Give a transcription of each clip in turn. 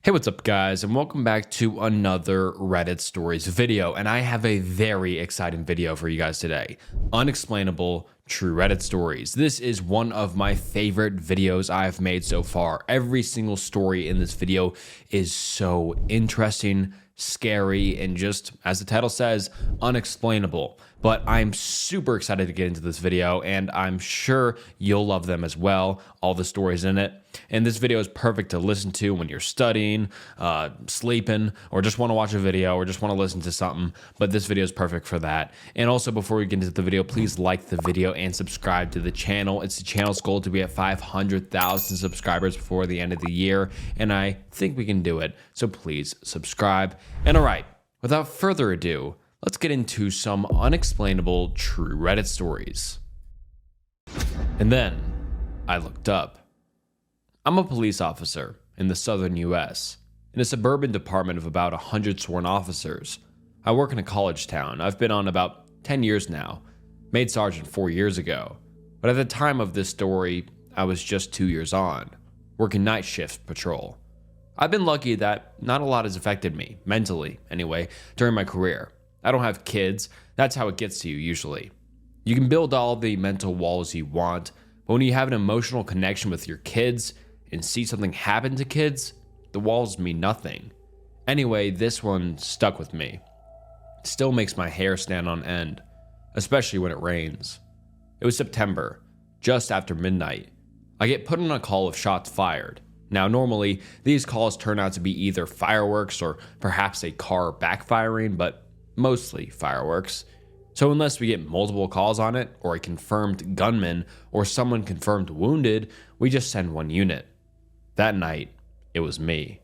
Hey, what's up guys, and welcome back to another Reddit Stories video, and I have a very exciting video for you guys today. Unexplainable True Reddit Stories. This is one of my favorite videos I've made so far. Every single story in this video is so interesting, scary, and just, as the title says, unexplainable. But I'm super excited to get into this video, and I'm sure you'll love them as well, all the stories in it. And this video is perfect to listen to when you're studying, sleeping, or just want to watch a video, or just want to listen to something. But this video is perfect for that. And also, before we get into the video, please like the video and subscribe to the channel. It's the channel's goal to be at 500,000 subscribers before the end of the year, and I think we can do it. So please subscribe. And all right, without further ado, let's get into some unexplainable true Reddit stories. And then I looked up. I'm a police officer in the southern US, in a suburban department of about 100 sworn officers. I work in a college town. I've been on about 10 years now, made sergeant 4 years ago. But at the time of this story, I was just 2 years on, working night shift patrol. I've been lucky that not a lot has affected me, mentally anyway, during my career. I don't have kids. That's how it gets to you usually. You can build all the mental walls you want, but when you have an emotional connection with your kids and see something happen to kids, the walls mean nothing. Anyway, this one stuck with me. It still makes my hair stand on end, especially when it rains. It was September, just after midnight. I get put on a call of shots fired. Now, normally, these calls turn out to be either fireworks or perhaps a car backfiring, but mostly fireworks. So unless we get multiple calls on it, or a confirmed gunman, or someone confirmed wounded, we just send one unit. That night, it was me.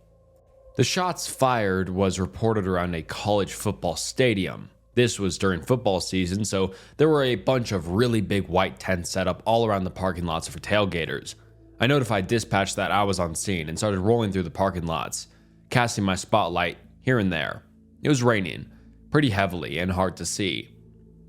The shots fired was reported around a college football stadium. This was during football season, so there were a bunch of really big white tents set up all around the parking lots for tailgaters. I notified dispatch that I was on scene and started rolling through the parking lots, casting my spotlight here and there. It was raining, pretty heavily and hard to see.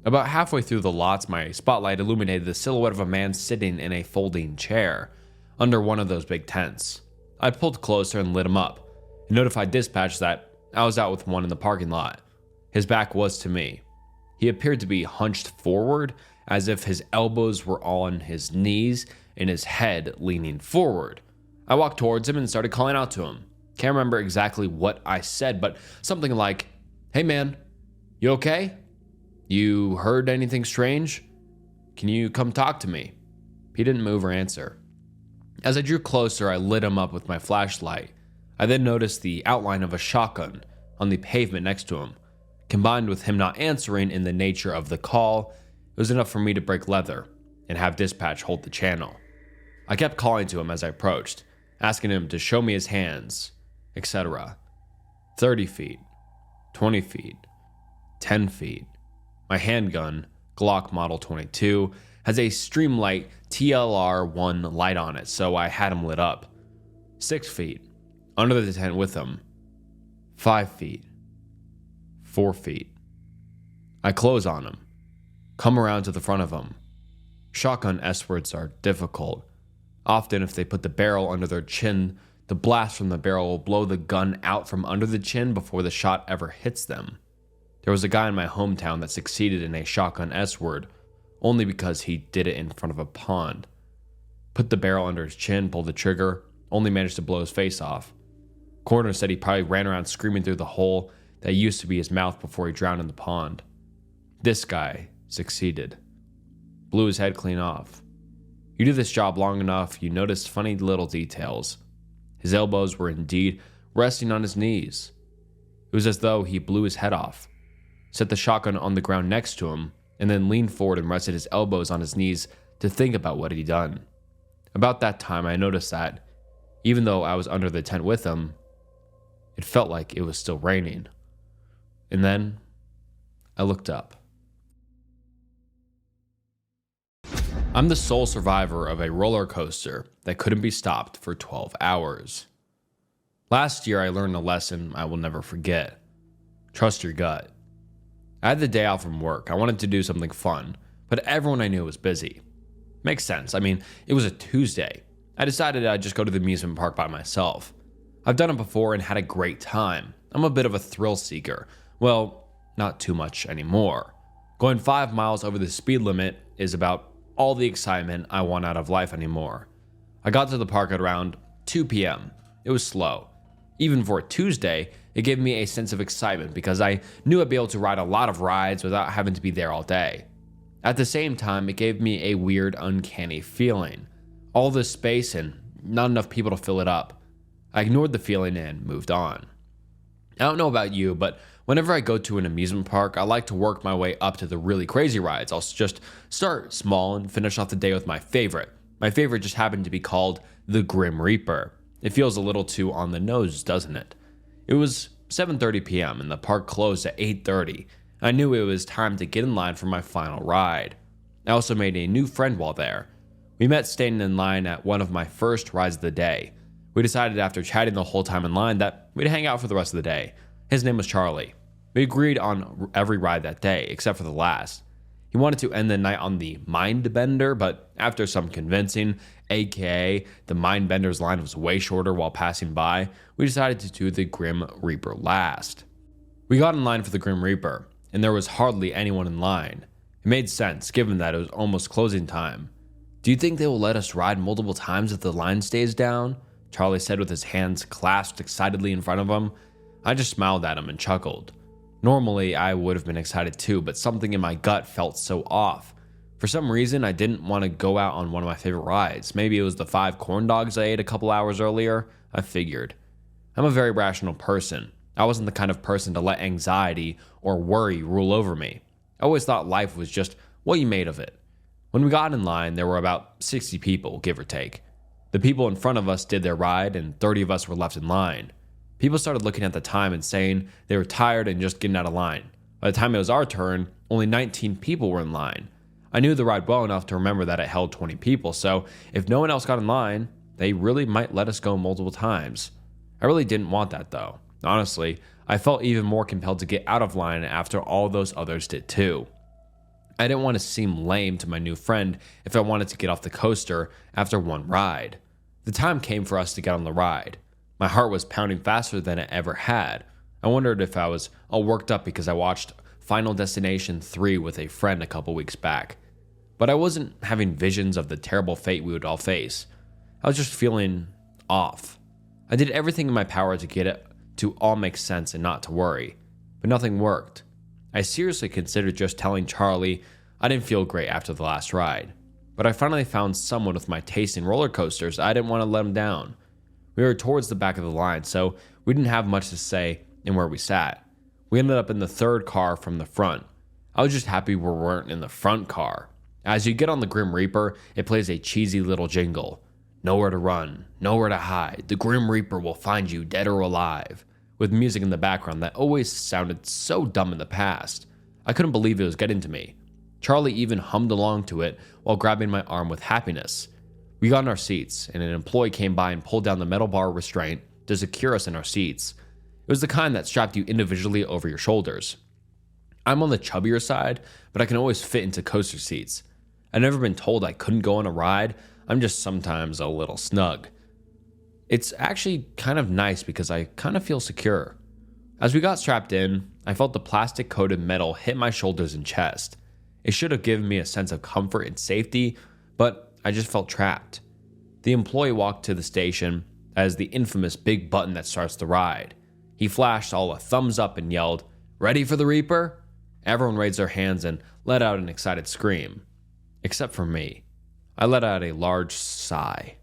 About halfway through the lots, my spotlight illuminated the silhouette of a man sitting in a folding chair under one of those big tents. I pulled closer and lit him up, and notified dispatch that I was out with one in the parking lot. His back was to me. He appeared to be hunched forward, as if his elbows were on his knees and his head leaning forward. I walked towards him and started calling out to him. Can't remember exactly what I said, but something like, "Hey man, you okay? You heard anything strange? Can you come talk to me?" He didn't move or answer. As I drew closer, I lit him up with my flashlight. I then noticed the outline of a shotgun on the pavement next to him. Combined with him not answering in the nature of the call, it was enough for me to break leather and have dispatch hold the channel. I kept calling to him as I approached, asking him to show me his hands, etc. 30 feet, 20 feet, 10 feet. My handgun, Glock Model 22, has a Streamlight TLR-1 light on it, so I had him lit up. 6 feet, under the tent with him. 5 feet, 4 feet. I close on him, come around to the front of him. Shotgun S-words are difficult. Often if they put the barrel under their chin, the blast from the barrel will blow the gun out from under the chin before the shot ever hits them. There was a guy in my hometown that succeeded in a shotgun S-word, only because he did it in front of a pond. Put the barrel under his chin, pulled the trigger, only managed to blow his face off. Coroner said he probably ran around screaming through the hole that used to be his mouth before he drowned in the pond. This guy succeeded. Blew his head clean off. You do this job long enough, you notice funny little details. His elbows were indeed resting on his knees. It was as though he blew his head off, set the shotgun on the ground next to him, and then leaned forward and rested his elbows on his knees to think about what he'd done. About that time, I noticed that, even though I was under the tent with him, it felt like it was still raining. And then, I looked up. I'm the sole survivor of a roller coaster that couldn't be stopped for 12 hours. Last year, I learned a lesson I will never forget. Trust your gut. I had the day off from work. I wanted to do something fun, but everyone I knew was busy. Makes sense. I mean, it was a Tuesday. I decided I'd just go to the amusement park by myself. I've done it before and had a great time. I'm a bit of a thrill seeker. Well, not too much anymore. Going 5 miles over the speed limit is about all the excitement I want out of life anymore. I got to the park at around 2 p.m. It was slow. Even for a Tuesday, it gave me a sense of excitement because I knew I'd be able to ride a lot of rides without having to be there all day. At the same time, it gave me a weird, uncanny feeling. All this space and not enough people to fill it up. I ignored the feeling and moved on. I don't know about you, but whenever I go to an amusement park, I like to work my way up to the really crazy rides. I'll just start small and finish off the day with my favorite. My favorite just happened to be called the Grim Reaper. It feels a little too on the nose, doesn't it? It was 7:30 p.m. and the park closed at 8:30. I knew it was time to get in line for my final ride. I also made a new friend while there. We met standing in line at one of my first rides of the day. We decided after chatting the whole time in line that we'd hang out for the rest of the day. His name was Charlie. We agreed on every ride that day, except for the last. He wanted to end the night on the Mind Bender, but after some convincing, aka the Mind Bender's line was way shorter while passing by, we decided to do the Grim Reaper last. We got in line for the Grim Reaper, and there was hardly anyone in line. It made sense, given that it was almost closing time. "Do you think they will let us ride multiple times if the line stays down?" Charlie said with his hands clasped excitedly in front of him. I just smiled at him and chuckled. Normally, I would have been excited too, but something in my gut felt so off. For some reason, I didn't want to go out on one of my favorite rides. Maybe it was the 5 corn dogs I ate a couple hours earlier. I figured. I'm a very rational person. I wasn't the kind of person to let anxiety or worry rule over me. I always thought life was just what you made of it. When we got in line, there were about 60 people, give or take. The people in front of us did their ride, and 30 of us were left in line. People started looking at the time and saying they were tired and just getting out of line. By the time it was our turn, only 19 people were in line. I knew the ride well enough to remember that it held 20 people, so if no one else got in line, they really might let us go multiple times. I really didn't want that though. Honestly, I felt even more compelled to get out of line after all those others did too. I didn't want to seem lame to my new friend if I wanted to get off the coaster after one ride. The time came for us to get on the ride. My heart was pounding faster than it ever had. I wondered if I was all worked up because I watched Final Destination 3 with a friend a couple weeks back. But I wasn't having visions of the terrible fate we would all face. I was just feeling off. I did everything in my power to get it to all make sense and not to worry, but nothing worked. I seriously considered just telling Charlie I didn't feel great after the last ride. But I finally found someone with my taste in roller coasters. I didn't want to let him down. We were towards the back of the line, so we didn't have much to say in where we sat. We ended up in the third car from the front. I was just happy we weren't in the front car. As you get on the Grim Reaper, it plays a cheesy little jingle. "Nowhere to run, nowhere to hide. The Grim Reaper will find you dead or alive." With music in the background that always sounded so dumb in the past. I couldn't believe it was getting to me. Charlie even hummed along to it while grabbing my arm with happiness. We got in our seats, and an employee came by and pulled down the metal bar restraint to secure us in our seats. It was the kind that strapped you individually over your shoulders. I'm on the chubbier side, but I can always fit into coaster seats. I've never been told I couldn't go on a ride. I'm just sometimes a little snug. It's actually kind of nice because I kind of feel secure. As we got strapped in, I felt the plastic-coated metal hit my shoulders and chest. It should have given me a sense of comfort and safety, but I just felt trapped. The employee walked to the station as the infamous big button that starts the ride. He flashed all a thumbs up and yelled, "Ready for the Reaper?" Everyone raised their hands and let out an excited scream. Except for me. I let out a large sigh,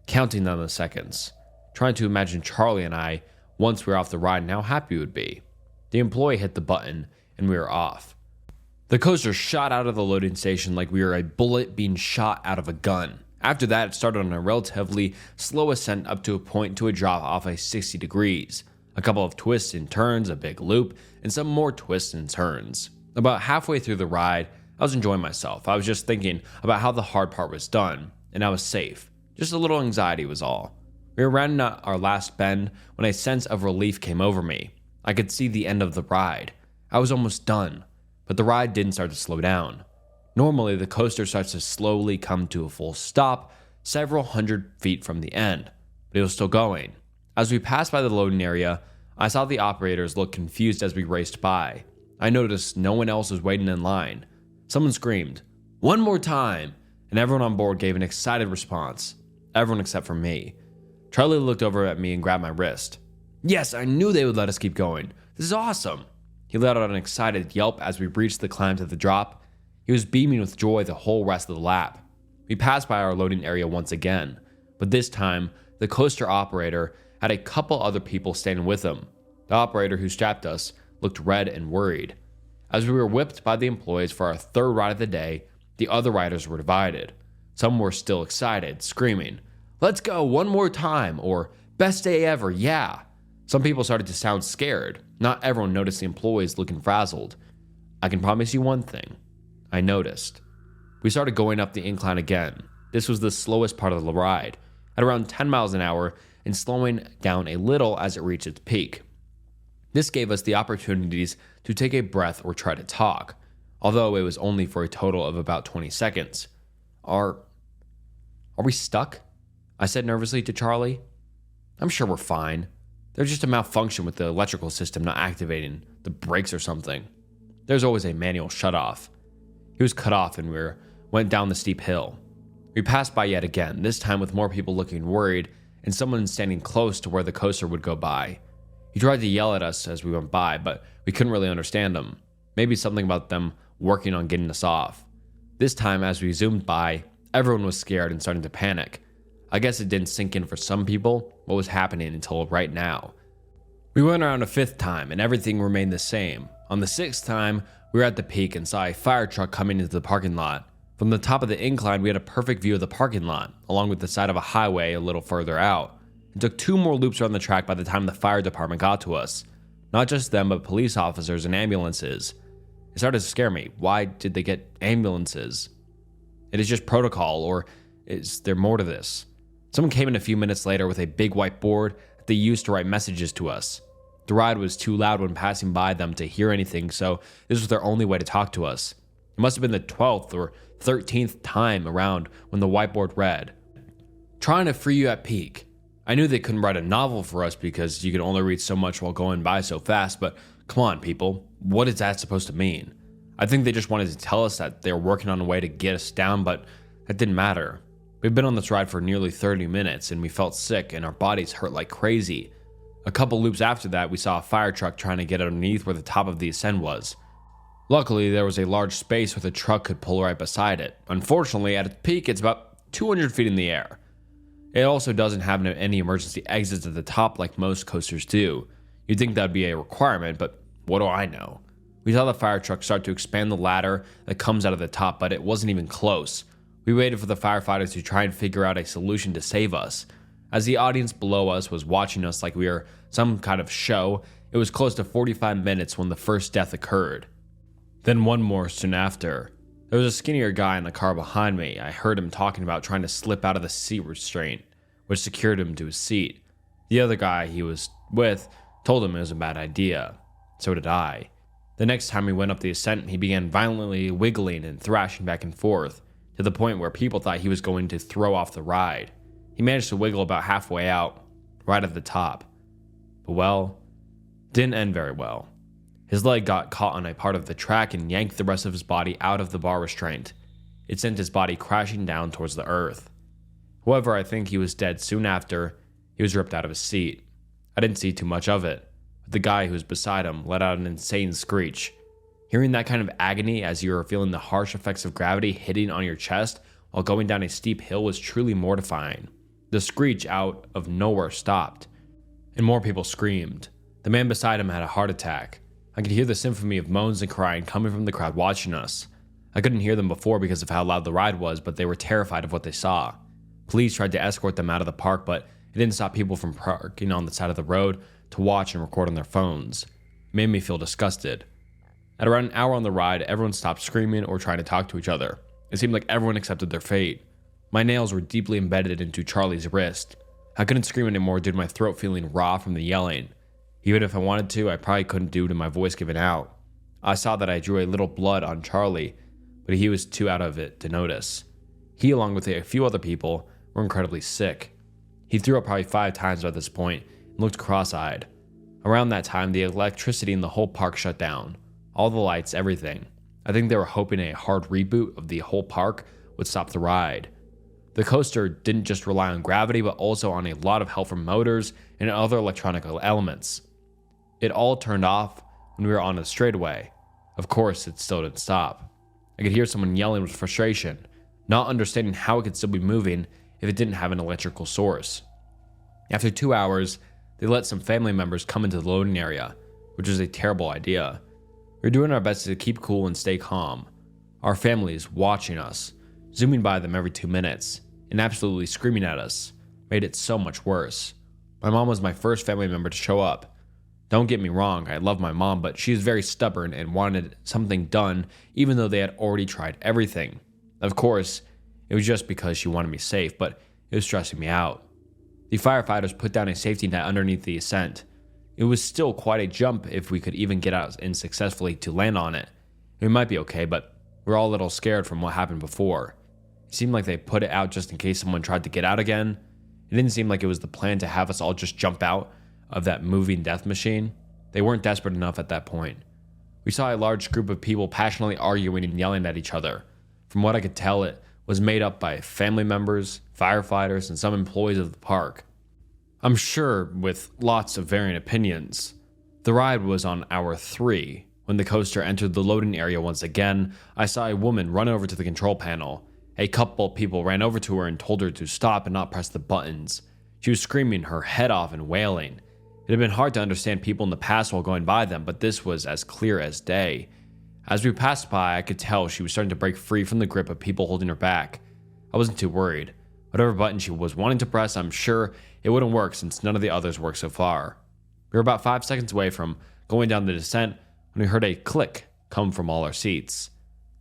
counting down the seconds, trying to imagine Charlie and I, once we were off the ride, and how happy we would be. The employee hit the button, and we were off. The coaster shot out of the loading station like we were a bullet being shot out of a gun. After that, it started on a relatively slow ascent up to a point to a drop off a 60 degrees. A couple of twists and turns, a big loop, and some more twists and turns. About halfway through the ride, I was enjoying myself. I was just thinking about how the hard part was done, and I was safe. Just a little anxiety was all. We were rounding out our last bend when a sense of relief came over me. I could see the end of the ride. I was almost done, but the ride didn't start to slow down. Normally, the coaster starts to slowly come to a full stop several hundred feet from the end, but it was still going. As we passed by the loading area, I saw the operators look confused as we raced by. I noticed no one else was waiting in line. Someone screamed, "One more time!" and everyone on board gave an excited response. Everyone except for me. Charlie looked over at me and grabbed my wrist. "Yes, I knew they would let us keep going. This is awesome." He let out an excited yelp as we reached the climb to the drop. He was beaming with joy the whole rest of the lap. We passed by our loading area once again, but this time, the coaster operator had a couple other people standing with him. The operator who strapped us looked red and worried. As we were whipped by the employees for our third ride of the day, the other riders were divided. Some were still excited, screaming, "Let's go one more time," or "Best day ever, yeah." Some people started to sound scared. Not everyone noticed the employees looking frazzled. I can promise you one thing. I noticed. We started going up the incline again. This was the slowest part of the ride, at around 10 miles an hour and slowing down a little as it reached its peak. This gave us the opportunities to take a breath or try to talk, although it was only for a total of about 20 seconds. Are we stuck? I said nervously to Charlie. "I'm sure we're fine. There's just a malfunction with the electrical system not activating, the brakes or something. There's always a manual shutoff." He was cut off and we went down the steep hill. We passed by yet again, this time with more people looking worried and someone standing close to where the coaster would go by. He tried to yell at us as we went by, but we couldn't really understand him. Maybe something about them working on getting us off. This time, as we zoomed by, everyone was scared and starting to panic. I guess it didn't sink in for some people what was happening until right now. We went around a fifth time and everything remained the same. On the sixth time, we were at the peak and saw a fire truck coming into the parking lot. From the top of the incline, we had a perfect view of the parking lot, along with the side of a highway a little further out. It took 2 more loops around the track by the time the fire department got to us. Not just them, but police officers and ambulances. It started to scare me. Why did they get ambulances? It is just protocol, or is there more to this? Someone came in a few minutes later with a big white board that they used to write messages to us. The ride was too loud when passing by them to hear anything, so this was their only way to talk to us. It must have been the 12th or 13th time around when the whiteboard read, "Trying to free you at peak." I knew they couldn't write a novel for us because you could only read so much while going by so fast, but come on, people, what is that supposed to mean? I think they just wanted to tell us that they were working on a way to get us down, but that didn't matter. We'd been on this ride for nearly 30 minutes and we felt sick and our bodies hurt like crazy. A couple loops after that, we saw a fire truck trying to get underneath where the top of the ascent was. Luckily, there was a large space where the truck could pull right beside it. Unfortunately, at its peak, it's about 200 feet in the air. It also doesn't have any emergency exits at the top like most coasters do. You'd think that'd be a requirement, but what do I know? We saw the fire truck start to expand the ladder that comes out of the top, but it wasn't even close. We waited for the firefighters to try and figure out a solution to save us. As the audience below us was watching us like we were some kind of show, it was close to 45 minutes when the first death occurred. Then one more soon after. There was a skinnier guy in the car behind me. I heard him talking about trying to slip out of the seat restraint, which secured him to his seat. The other guy he was with told him it was a bad idea. So did I. The next time we went up the ascent, he began violently wiggling and thrashing back and forth, to the point where people thought he was going to throw off the ride. He managed to wiggle about halfway out, right at the top. But well, didn't end very well. His leg got caught on a part of the track and yanked the rest of his body out of the bar restraint. It sent his body crashing down towards the earth. However, I think he was dead soon after he was ripped out of his seat. I didn't see too much of it, but the guy who was beside him let out an insane screech. Hearing that kind of agony as you were feeling the harsh effects of gravity hitting on your chest while going down a steep hill was truly mortifying. The screech out of nowhere stopped, and more people screamed. The man beside him had a heart attack. I could hear the symphony of moans and crying coming from the crowd watching us. I couldn't hear them before because of how loud the ride was, but they were terrified of what they saw. Police tried to escort them out of the park, but it didn't stop people from parking on the side of the road to watch and record on their phones. It made me feel disgusted. At around an hour on the ride, everyone stopped screaming or trying to talk to each other. It seemed like everyone accepted their fate. My nails were deeply embedded into Charlie's wrist. I couldn't scream anymore due to my throat feeling raw from the yelling. Even if I wanted to, I probably couldn't due to my voice giving out. I saw that I drew a little blood on Charlie, but he was too out of it to notice. He, along with a few other people, were incredibly sick. He threw up probably 5 times by this point, and looked cross-eyed. Around that time, the electricity in the whole park shut down. All the lights, everything. I think they were hoping a hard reboot of the whole park would stop the ride. The coaster didn't just rely on gravity, but also on a lot of help from motors and other electronic elements. It all turned off when we were on a straightaway. Of course, it still didn't stop. I could hear someone yelling with frustration, not understanding how it could still be moving if it didn't have an electrical source. After 2 hours, they let some family members come into the loading area, which was a terrible idea. We were doing our best to keep cool and stay calm. Our families watching us, zooming by them every 2 minutes, and absolutely screaming at us, made it so much worse. My mom was my first family member to show up. Don't get me wrong, I love my mom, but she is very stubborn and wanted something done even though they had already tried everything. Of course, it was just because she wanted me safe, but it was stressing me out. The firefighters put down a safety net underneath the ascent. It was still quite a jump if we could even get out and successfully to land on it. We might be okay, but we're all a little scared from what happened before. It seemed like they put it out just in case someone tried to get out again. It didn't seem like it was the plan to have us all just jump out of that moving death machine. They weren't desperate enough at that point. We saw a large group of people passionately arguing and yelling at each other. From what I could tell, it was made up by family members, firefighters, and some employees of the park. I'm sure with lots of varying opinions. The ride was on hour 3. When the coaster entered the loading area once again, I saw a woman run over to the control panel. A couple of people ran over to her and told her to stop and not press the buttons. She was screaming her head off and wailing. It had been hard to understand people in the past while going by them, but this was as clear as day. As we passed by, I could tell she was starting to break free from the grip of people holding her back. I wasn't too worried. Whatever button she was wanting to press, I'm sure it wouldn't work since none of the others worked so far. We were about 5 seconds away from going down the descent when we heard a click come from all our seats.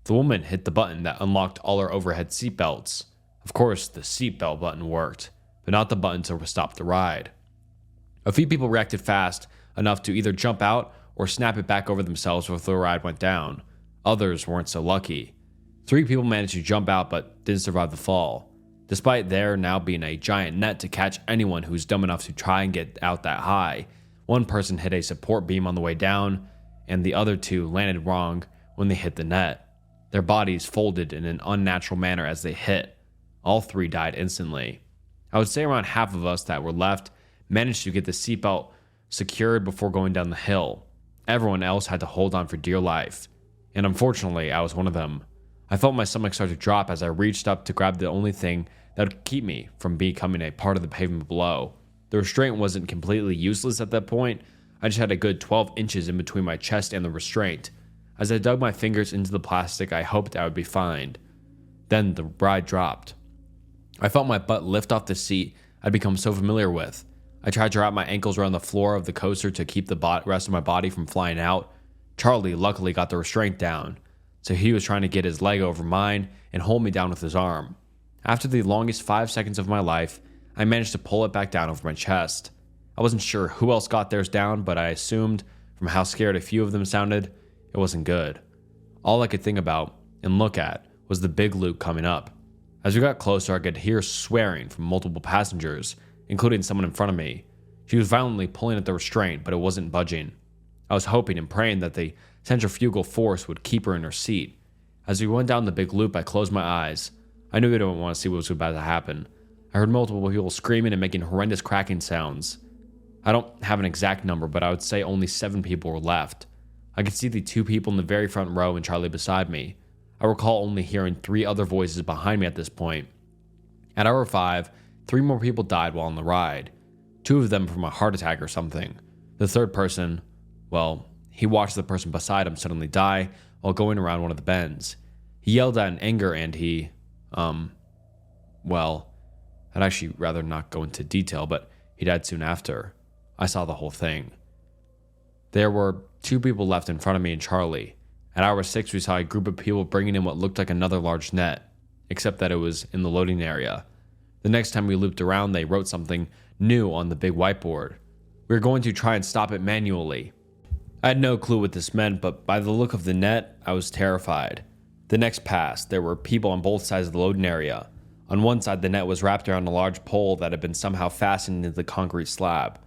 The woman hit the button that unlocked all our overhead seatbelts. Of course, the seatbelt button worked, but not the button to stop the ride. A few people reacted fast enough to either jump out or snap it back over themselves before the ride went down. Others weren't so lucky. 3 people managed to jump out but didn't survive the fall, despite there now being a giant net to catch anyone who's dumb enough to try and get out that high. One person hit a support beam on the way down, and the other 2 landed wrong when they hit the net. Their bodies folded in an unnatural manner as they hit. All 3 died instantly. I would say around half of us that were left managed to get the seatbelt secured before going down the hill. Everyone else had to hold on for dear life, and unfortunately, I was one of them. I felt my stomach start to drop as I reached up to grab the only thing that would keep me from becoming a part of the pavement below. The restraint wasn't completely useless at that point. I just had a good 12 inches in between my chest and the restraint. As I dug my fingers into the plastic, I hoped I would be fine. Then the ride dropped. I felt my butt lift off the seat I'd become so familiar with. I tried to wrap my ankles around the floor of the coaster to keep the rest of my body from flying out. Charlie luckily got the restraint down, so he was trying to get his leg over mine and hold me down with his arm. After the longest 5 seconds of my life, I managed to pull it back down over my chest. I wasn't sure who else got theirs down, but I assumed, from how scared a few of them sounded, it wasn't good. All I could think about and look at was the big loop coming up. As we got closer, I could hear swearing from multiple passengers, including someone in front of me. She was violently pulling at the restraint, but it wasn't budging. I was hoping and praying that the centrifugal force would keep her in her seat. As we went down the big loop, I closed my eyes. I knew I didn't want to see what was about to happen. I heard multiple people screaming and making horrendous cracking sounds. I don't have an exact number, but I would say only 7 people were left. I could see the 2 people in the very front row and Charlie beside me. I recall only hearing 3 other voices behind me at this point. At hour 5, 3 more people died while on the ride. 2 of them from a heart attack or something. The third person, well, he watched the person beside him suddenly die while going around one of the bends. He yelled out in anger and well, I'd actually rather not go into detail, but he died soon after. I saw the whole thing. There were 2 people left in front of me and Charlie. At hour 6, we saw a group of people bringing in what looked like another large net, except that it was in the loading area. The next time we looped around, they wrote something new on the big whiteboard. We were going to try and stop it manually. I had no clue what this meant, but by the look of the net, I was terrified. The next pass, there were people on both sides of the loading area. On one side, the net was wrapped around a large pole that had been somehow fastened into the concrete slab.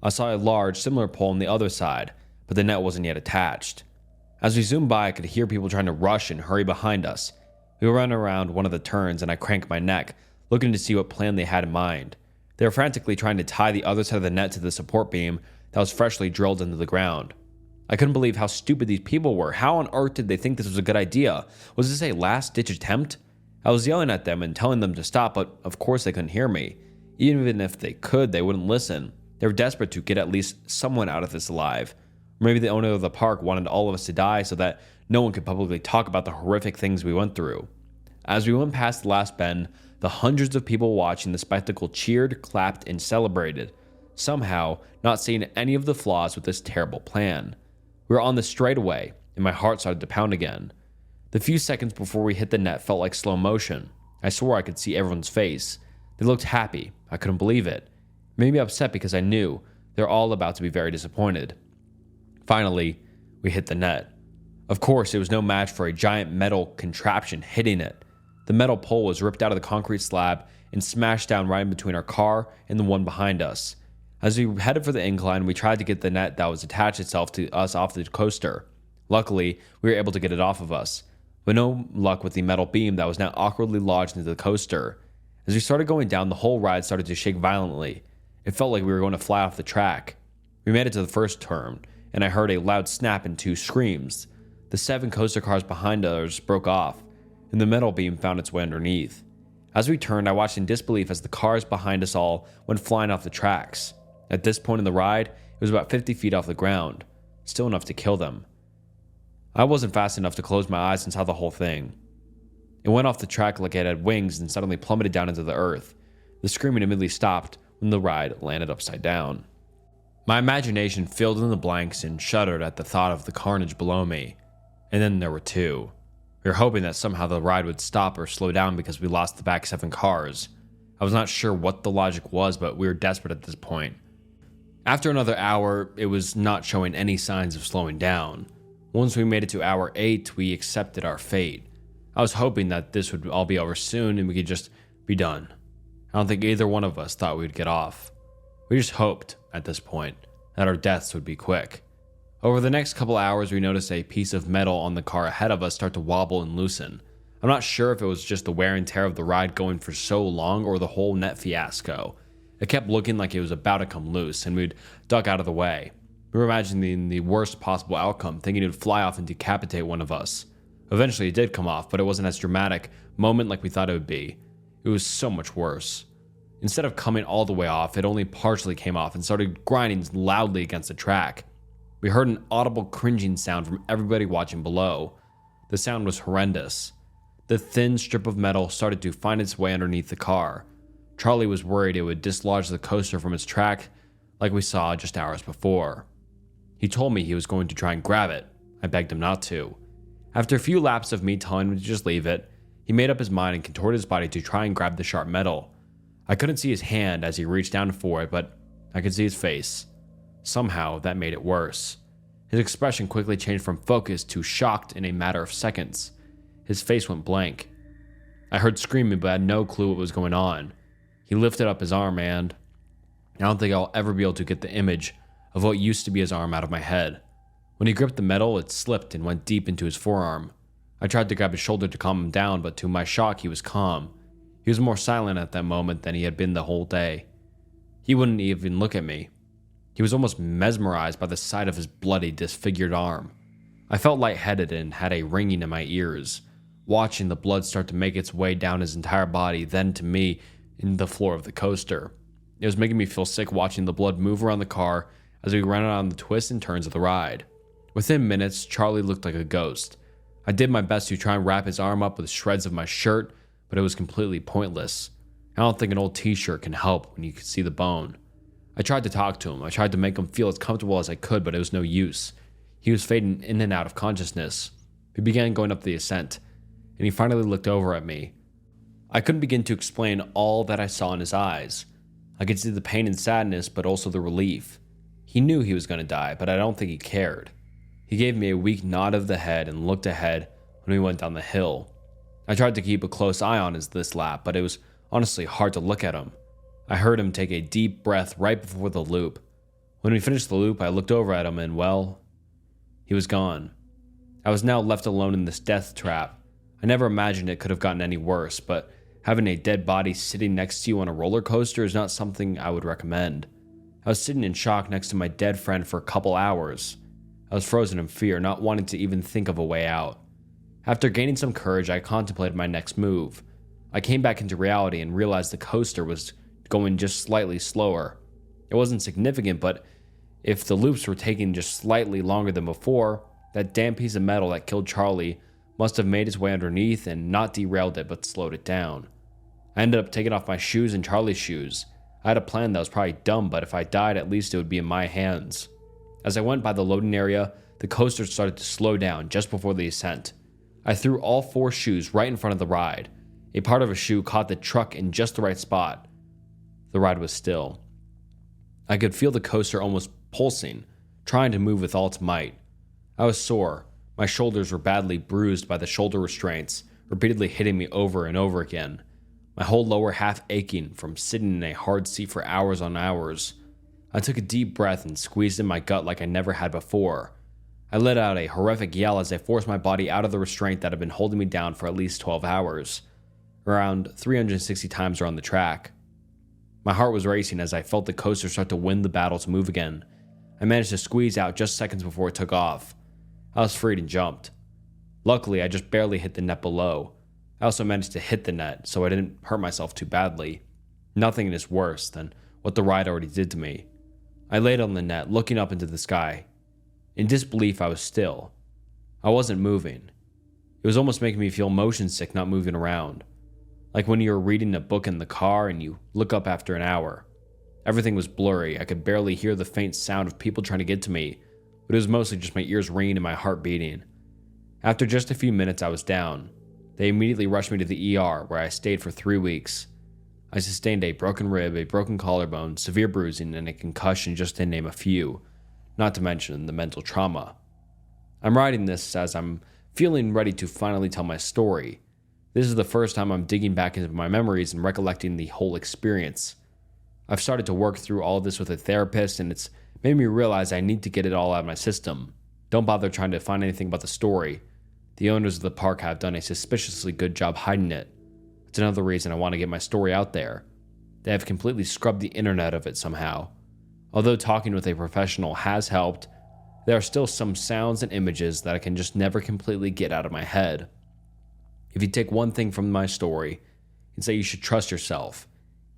I saw a large, similar pole on the other side, but the net wasn't yet attached. As we zoomed by, I could hear people trying to rush and hurry behind us. We ran around one of the turns and I cranked my neck, looking to see what plan they had in mind. They were frantically trying to tie the other side of the net to the support beam that was freshly drilled into the ground. I couldn't believe how stupid these people were. How on earth did they think this was a good idea? Was this a last-ditch attempt? I was yelling at them and telling them to stop, but of course they couldn't hear me. Even if they could, they wouldn't listen. They were desperate to get at least someone out of this alive. Or maybe the owner of the park wanted all of us to die so that no one could publicly talk about the horrific things we went through. As we went past the last bend, the hundreds of people watching the spectacle cheered, clapped, and celebrated, somehow not seeing any of the flaws with this terrible plan. We were on the straightaway, and my heart started to pound again. The few seconds before we hit the net felt like slow motion. I swore I could see everyone's face. They looked happy. I couldn't believe it. It made me upset because I knew they're all about to be very disappointed. Finally, we hit the net. Of course, it was no match for a giant metal contraption hitting it. The metal pole was ripped out of the concrete slab and smashed down right in between our car and the one behind us. As we headed for the incline, we tried to get the net that was attached itself to us off the coaster. Luckily, we were able to get it off of us, but no luck with the metal beam that was now awkwardly lodged into the coaster. As we started going down, the whole ride started to shake violently. It felt like we were going to fly off the track. We made it to the first turn, and I heard a loud snap and 2 screams. The 7 coaster cars behind us broke off, and the metal beam found its way underneath. As we turned, I watched in disbelief as the cars behind us all went flying off the tracks. At this point in the ride, it was about 50 feet off the ground, still enough to kill them. I wasn't fast enough to close my eyes and saw the whole thing. It went off the track like it had wings and suddenly plummeted down into the earth. The screaming immediately stopped when the ride landed upside down. My imagination filled in the blanks and shuddered at the thought of the carnage below me. And then there were 2. We were hoping that somehow the ride would stop or slow down because we lost the back 7 cars. I was not sure what the logic was, but we were desperate at this point. After another hour, it was not showing any signs of slowing down. Once we made it to hour 8, we accepted our fate. I was hoping that this would all be over soon and we could just be done. I don't think either one of us thought we would get off. We just hoped, at this point, that our deaths would be quick. Over the next couple hours, we noticed a piece of metal on the car ahead of us start to wobble and loosen. I'm not sure if it was just the wear and tear of the ride going for so long or the whole net fiasco. It kept looking like it was about to come loose, and we'd duck out of the way. We were imagining the worst possible outcome, thinking it would fly off and decapitate one of us. Eventually it did come off, but it wasn't as dramatic moment like we thought it would be. It was so much worse. Instead of coming all the way off, it only partially came off and started grinding loudly against the track. We heard an audible cringing sound from everybody watching below. The sound was horrendous. The thin strip of metal started to find its way underneath the car. Charlie was worried it would dislodge the coaster from its track like we saw just hours before. He told me he was going to try and grab it. I begged him not to. After a few laps of me telling him to just leave it, he made up his mind and contorted his body to try and grab the sharp metal. I couldn't see his hand as he reached down for it, but I could see his face. Somehow, that made it worse. His expression quickly changed from focused to shocked in a matter of seconds. His face went blank. I heard screaming but had no clue what was going on. He lifted up his arm and I don't think I'll ever be able to get the image of what used to be his arm out of my head. When he gripped the metal, it slipped and went deep into his forearm. I tried to grab his shoulder to calm him down, but to my shock, he was calm. He was more silent at that moment than he had been the whole day. He wouldn't even look at me. He was almost mesmerized by the sight of his bloody, disfigured arm. I felt lightheaded and had a ringing in my ears, watching the blood start to make its way down his entire body, then to me in the floor of the coaster. It was making me feel sick watching the blood move around the car as we ran around the twists and turns of the ride. Within minutes, Charlie looked like a ghost. I did my best to try and wrap his arm up with shreds of my shirt, but it was completely pointless. I don't think an old t-shirt can help when you can see the bone. I tried to talk to him. I tried to make him feel as comfortable as I could, but it was no use. He was fading in and out of consciousness. We began going up the ascent, and he finally looked over at me. I couldn't begin to explain all that I saw in his eyes. I could see the pain and sadness, but also the relief. He knew he was going to die, but I don't think he cared. He gave me a weak nod of the head and looked ahead when we went down the hill. I tried to keep a close eye on his this lap, but it was honestly hard to look at him. I heard him take a deep breath right before the loop. When we finished the loop, I looked over at him and, well, he was gone. I was now left alone in this death trap. I never imagined it could have gotten any worse, but having a dead body sitting next to you on a roller coaster is not something I would recommend. I was sitting in shock next to my dead friend for a couple hours. I was frozen in fear, not wanting to even think of a way out. After gaining some courage, I contemplated my next move. I came back into reality and realized the coaster was going just slightly slower. It wasn't significant, but if the loops were taking just slightly longer than before, that damn piece of metal that killed Charlie must have made its way underneath and not derailed it but slowed it down. I ended up taking off my shoes and Charlie's shoes. I had a plan that was probably dumb, but if I died, at least it would be in my hands. As I went by the loading area, the coaster started to slow down just before the ascent. I threw all 4 shoes right in front of the ride. A part of a shoe caught the truck in just the right spot. The ride was still. I could feel the coaster almost pulsing, trying to move with all its might. I was sore. My shoulders were badly bruised by the shoulder restraints, repeatedly hitting me over and over again. My whole lower half aching from sitting in a hard seat for hours on hours. I took a deep breath and squeezed in my gut like I never had before. I let out a horrific yell as I forced my body out of the restraint that had been holding me down for at least 12 hours. Around 360 times around the track. My heart was racing as I felt the coaster start to win the battle to move again. I managed to squeeze out just seconds before it took off. I was freed and jumped. Luckily, I just barely hit the net below. I also managed to hit the net, so I didn't hurt myself too badly. Nothing is worse than what the ride already did to me. I laid on the net, looking up into the sky. In disbelief, I was still. I wasn't moving. It was almost making me feel motion sick not moving around. Like when you're reading a book in the car and you look up after an hour. Everything was blurry. I could barely hear the faint sound of people trying to get to me, but it was mostly just my ears ringing and my heart beating. After just a few minutes, I was down. They immediately rushed me to the ER, where I stayed for 3 weeks. I sustained a broken rib, a broken collarbone, severe bruising, and a concussion, just to name a few, not to mention the mental trauma. I'm writing this as I'm feeling ready to finally tell my story. This is the first time I'm digging back into my memories and recollecting the whole experience. I've started to work through all of this with a therapist, and it's made me realize I need to get it all out of my system. Don't bother trying to find anything about the story. The owners of the park have done a suspiciously good job hiding it. It's another reason I want to get my story out there. They have completely scrubbed the internet of it somehow. Although talking with a professional has helped, there are still some sounds and images that I can just never completely get out of my head. If you take one thing from my story, it's that you should trust yourself,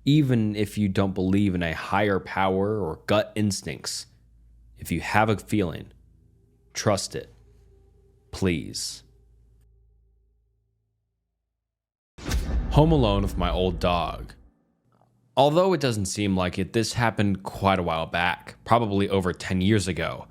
even if you don't believe in a higher power or gut instincts. If you have a feeling, trust it. Please. Home alone with my old dog. Although it doesn't seem like it, this happened quite a while back, probably over 10 years ago.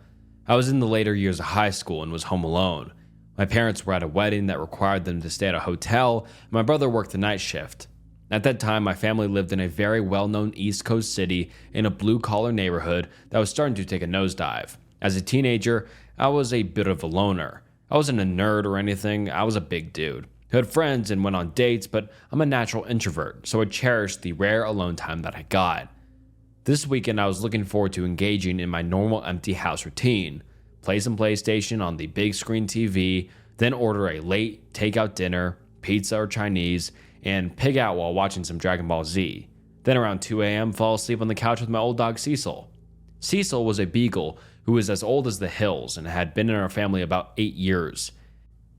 I was in the later years of high school and was home alone. My parents were at a wedding that required them to stay at a hotel, and my brother worked the night shift. At that time, my family lived in a very well-known East Coast city in a blue-collar neighborhood that was starting to take a nosedive. As a teenager, I was a bit of a loner. I wasn't a nerd or anything, I was a big dude who had friends and went on dates, but I'm a natural introvert, so I cherished the rare alone time that I got. This weekend, I was looking forward to engaging in my normal empty house routine. Play some PlayStation on the big screen TV, then order a late takeout dinner, pizza or Chinese, and pig out while watching some Dragon Ball Z. Then around 2 a.m., fall asleep on the couch with my old dog Cecil. Cecil was a beagle who was as old as the hills and had been in our family about 8 years.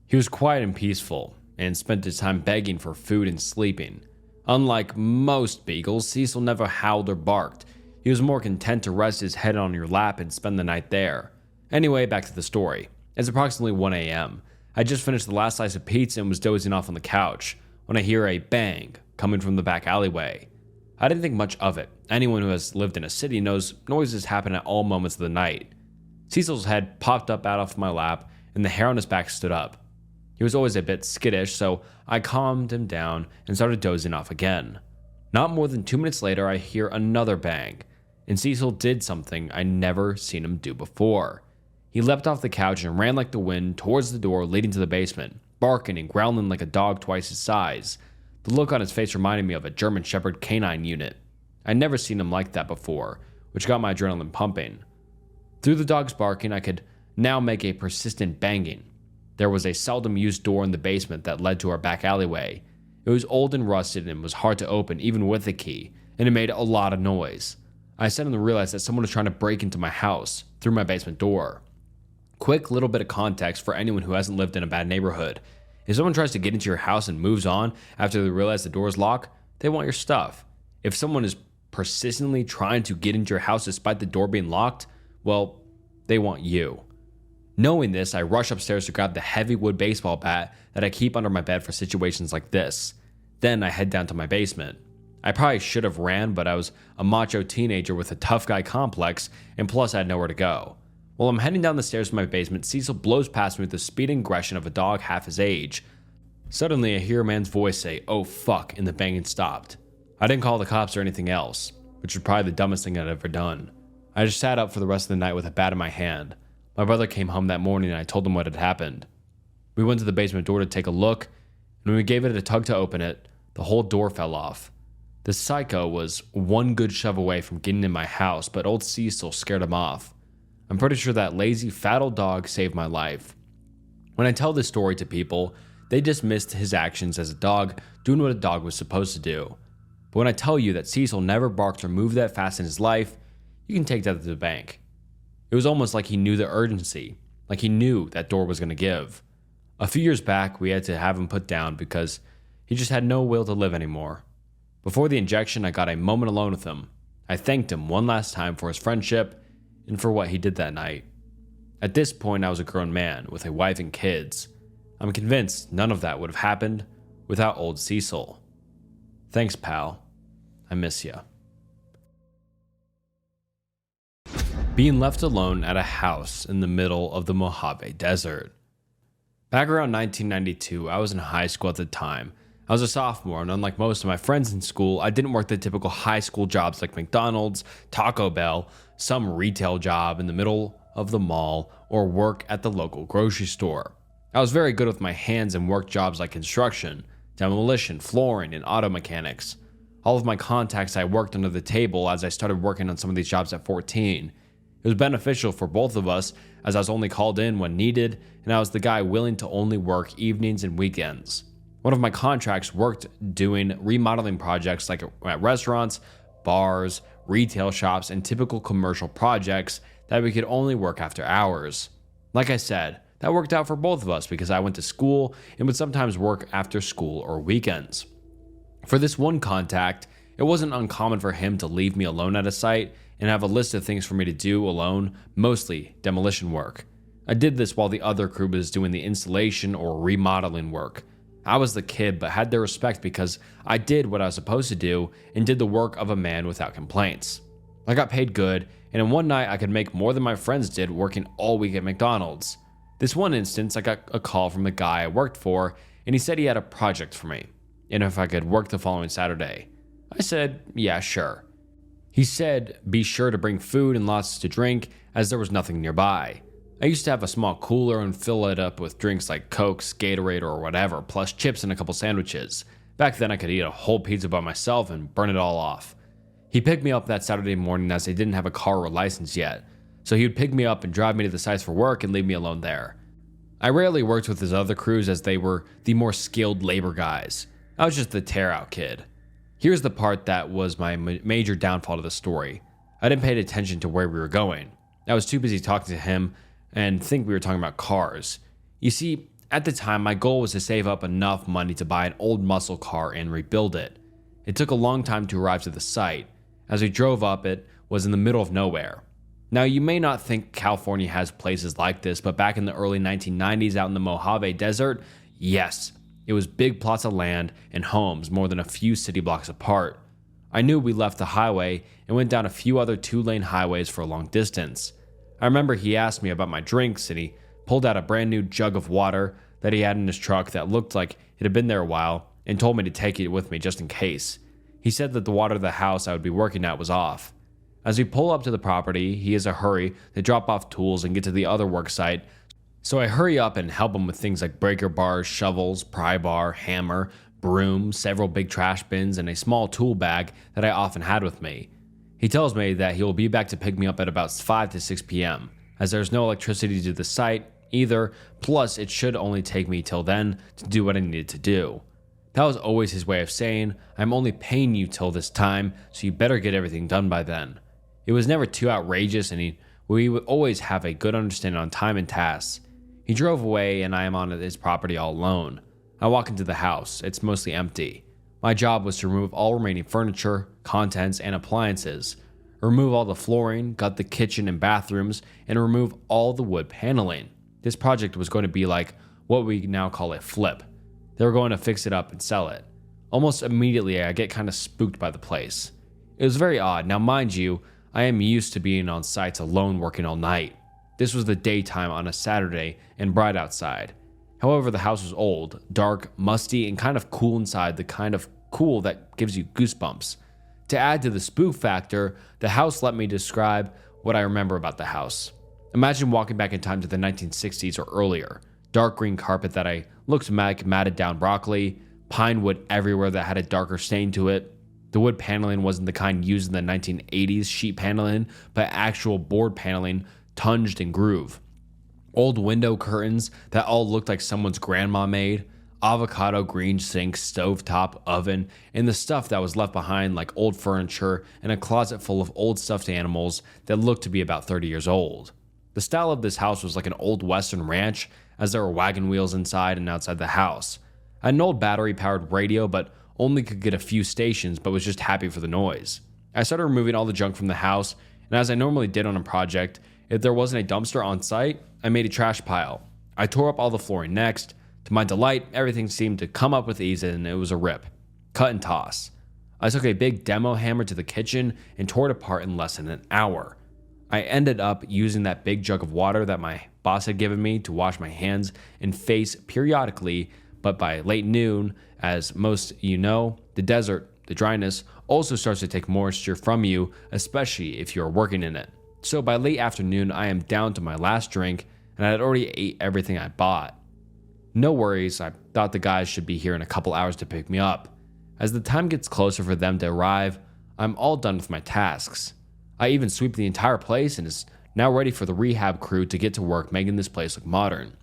He was quiet and peaceful, and spent his time begging for food and sleeping. Unlike most beagles, Cecil never howled or barked. He was more content to rest his head on your lap and spend the night there. Anyway, back to the story. It's approximately 1 a.m. I just finished the last slice of pizza and was dozing off on the couch when I hear a bang coming from the back alleyway. I didn't think much of it. Anyone who has lived in a city knows noises happen at all moments of the night. Cecil's head popped up out of my lap and the hair on his back stood up. He was always a bit skittish, so I calmed him down and started dozing off again. Not more than 2 minutes later, I hear another bang, and Cecil did something I never seen him do before. He leapt off the couch and ran like the wind towards the door leading to the basement, barking and growling like a dog twice his size. The look on his face reminded me of a German Shepherd canine unit. I'd never seen him like that before, which got my adrenaline pumping. Through the dog's barking, I could now make a persistent banging. There was a seldom used door in the basement that led to our back alleyway. It was old and rusted and was hard to open even with a key, and it made a lot of noise. I suddenly realized that someone was trying to break into my house through my basement door. Quick little bit of context for anyone who hasn't lived in a bad neighborhood. If someone tries to get into your house and moves on after they realize the door is locked, they want your stuff. If someone is persistently trying to get into your house despite the door being locked, well, they want you. Knowing this, I rush upstairs to grab the heavy wood baseball bat that I keep under my bed for situations like this. Then I head down to my basement. I probably should have ran, but I was a macho teenager with a tough guy complex, and plus I had nowhere to go. While I'm heading down the stairs to my basement, Cecil blows past me with the speed and aggression of a dog half his age. Suddenly, I hear a man's voice say, "Oh fuck," and the banging stopped. I didn't call the cops or anything else, which was probably the dumbest thing I'd ever done. I just sat up for the rest of the night with a bat in my hand. My brother came home that morning and I told him what had happened. We went to the basement door to take a look, and when we gave it a tug to open it, the whole door fell off. The psycho was one good shove away from getting in my house, but old Cecil scared him off. I'm pretty sure that lazy, fat old dog saved my life. When I tell this story to people, they dismiss his actions as a dog doing what a dog was supposed to do. But when I tell you that Cecil never barked or moved that fast in his life, you can take that to the bank. It was almost like he knew the urgency, like he knew that door was going to give. A few years back, we had to have him put down because he just had no will to live anymore. Before the injection, I got a moment alone with him. I thanked him one last time for his friendship and for what he did that night. At this point, I was a grown man with a wife and kids. I'm convinced none of that would have happened without old Cecil. Thanks, pal. I miss ya. Being left alone at a house in the middle of the Mojave Desert. Back around 1992, I was in high school at the time. I was a sophomore, and unlike most of my friends in school, I didn't work the typical high school jobs like McDonald's, Taco Bell, some retail job in the middle of the mall, or work at the local grocery store. I was very good with my hands and worked jobs like construction, demolition, flooring, and auto mechanics. All of my contacts I worked under the table as I started working on some of these jobs at 14. It was beneficial for both of us as I was only called in when needed, and I was the guy willing to only work evenings and weekends. One of my contracts worked doing remodeling projects like at restaurants, bars, retail shops, and typical commercial projects that we could only work after hours. Like I said, that worked out for both of us because I went to school and would sometimes work after school or weekends. For this one contact, it wasn't uncommon for him to leave me alone at a site and have a list of things for me to do alone, mostly demolition work. I did this while the other crew was doing the installation or remodeling work. I was the kid but had their respect because I did what I was supposed to do and did the work of a man without complaints. I got paid good, and in one night I could make more than my friends did working all week at McDonald's. This one instance, I got a call from the guy I worked for, and he said he had a project for me, and if I could work the following Saturday. I said, yeah, sure. He said, be sure to bring food and lots to drink, as there was nothing nearby. I used to have a small cooler and fill it up with drinks like Cokes, Gatorade, or whatever, plus chips and a couple sandwiches. Back then I could eat a whole pizza by myself and burn it all off. He picked me up that Saturday morning as I didn't have a car or license yet, so he would pick me up and drive me to the sites for work and leave me alone there. I rarely worked with his other crews as they were the more skilled labor guys. I was just the tear-out kid. Here's the part that was my major downfall to the story. I didn't pay attention to where we were going. I was too busy talking to him and think we were talking about cars. You see, at the time, my goal was to save up enough money to buy an old muscle car and rebuild it. It took a long time to arrive to the site. As we drove up, it was in the middle of nowhere. Now, you may not think California has places like this, but back in the early 1990s out in the Mojave Desert, yes, it was big plots of land and homes more than a few city blocks apart. I knew we left the highway and went down a few other two-lane highways for a long distance. I remember he asked me about my drinks and he pulled out a brand new jug of water that he had in his truck that looked like it had been there a while and told me to take it with me just in case. He said that the water of the house I would be working at was off. As we pull up to the property, he is a hurry to drop off tools and get to the other work site, so I hurry up and help him with things like breaker bars, shovels, pry bar, hammer, broom, several big trash bins, and a small tool bag that I often had with me. He tells me that he will be back to pick me up at about 5 to 6 p.m., as there's no electricity to the site either, plus it should only take me till then to do what I needed to do. That was always his way of saying, I'm only paying you till this time, so you better get everything done by then. It was never too outrageous, and we would always have a good understanding on time and tasks. He drove away, and I am on his property all alone. I walk into the house. It's mostly empty. My job was to remove all remaining furniture, contents, and appliances, remove all the flooring, gut the kitchen and bathrooms, and remove all the wood paneling. This project was going to be like what we now call a flip. They were going to fix it up and sell it. Almost immediately, I get kind of spooked by the place. It was very odd. Now, mind you, I am used to being on sites alone working all night. This was the daytime on a Saturday and bright outside. However, the house was old, dark, musty, and kind of cool inside, the kind of cool that gives you goosebumps. To add to the spook factor, the house let me describe what I remember about the house. Imagine walking back in time to the 1960s or earlier. Dark green carpet that I looked like matted down broccoli, pine wood everywhere that had a darker stain to it. The wood paneling wasn't the kind used in the 1980s sheet paneling, but actual board paneling, tunged and groove. Old window curtains that all looked like someone's grandma made, avocado green sink, stovetop, oven, and the stuff that was left behind like old furniture and a closet full of old stuffed animals that looked to be about 30 years old. The style of this house was like an old western ranch, as there were wagon wheels inside and outside the house. I had an old battery-powered radio, but only could get a few stations, but was just happy for the noise. I started removing all the junk from the house, and as I normally did on a project, if there wasn't a dumpster on site, I made a trash pile. I tore up all the flooring next. To my delight, everything seemed to come up with ease and it was a rip. Cut and toss. I took a big demo hammer to the kitchen and tore it apart in less than an hour. I ended up using that big jug of water that my boss had given me to wash my hands and face periodically, but by late noon, as most you know, the desert, the dryness, also starts to take moisture from you, especially if you're working in it. So by late afternoon, I am down to my last drink, and I had already ate everything I bought. No worries, I thought the guys should be here in a couple hours to pick me up. As the time gets closer for them to arrive, I'm all done with my tasks. I even sweep the entire place and is now ready for the rehab crew to get to work making this place look modern.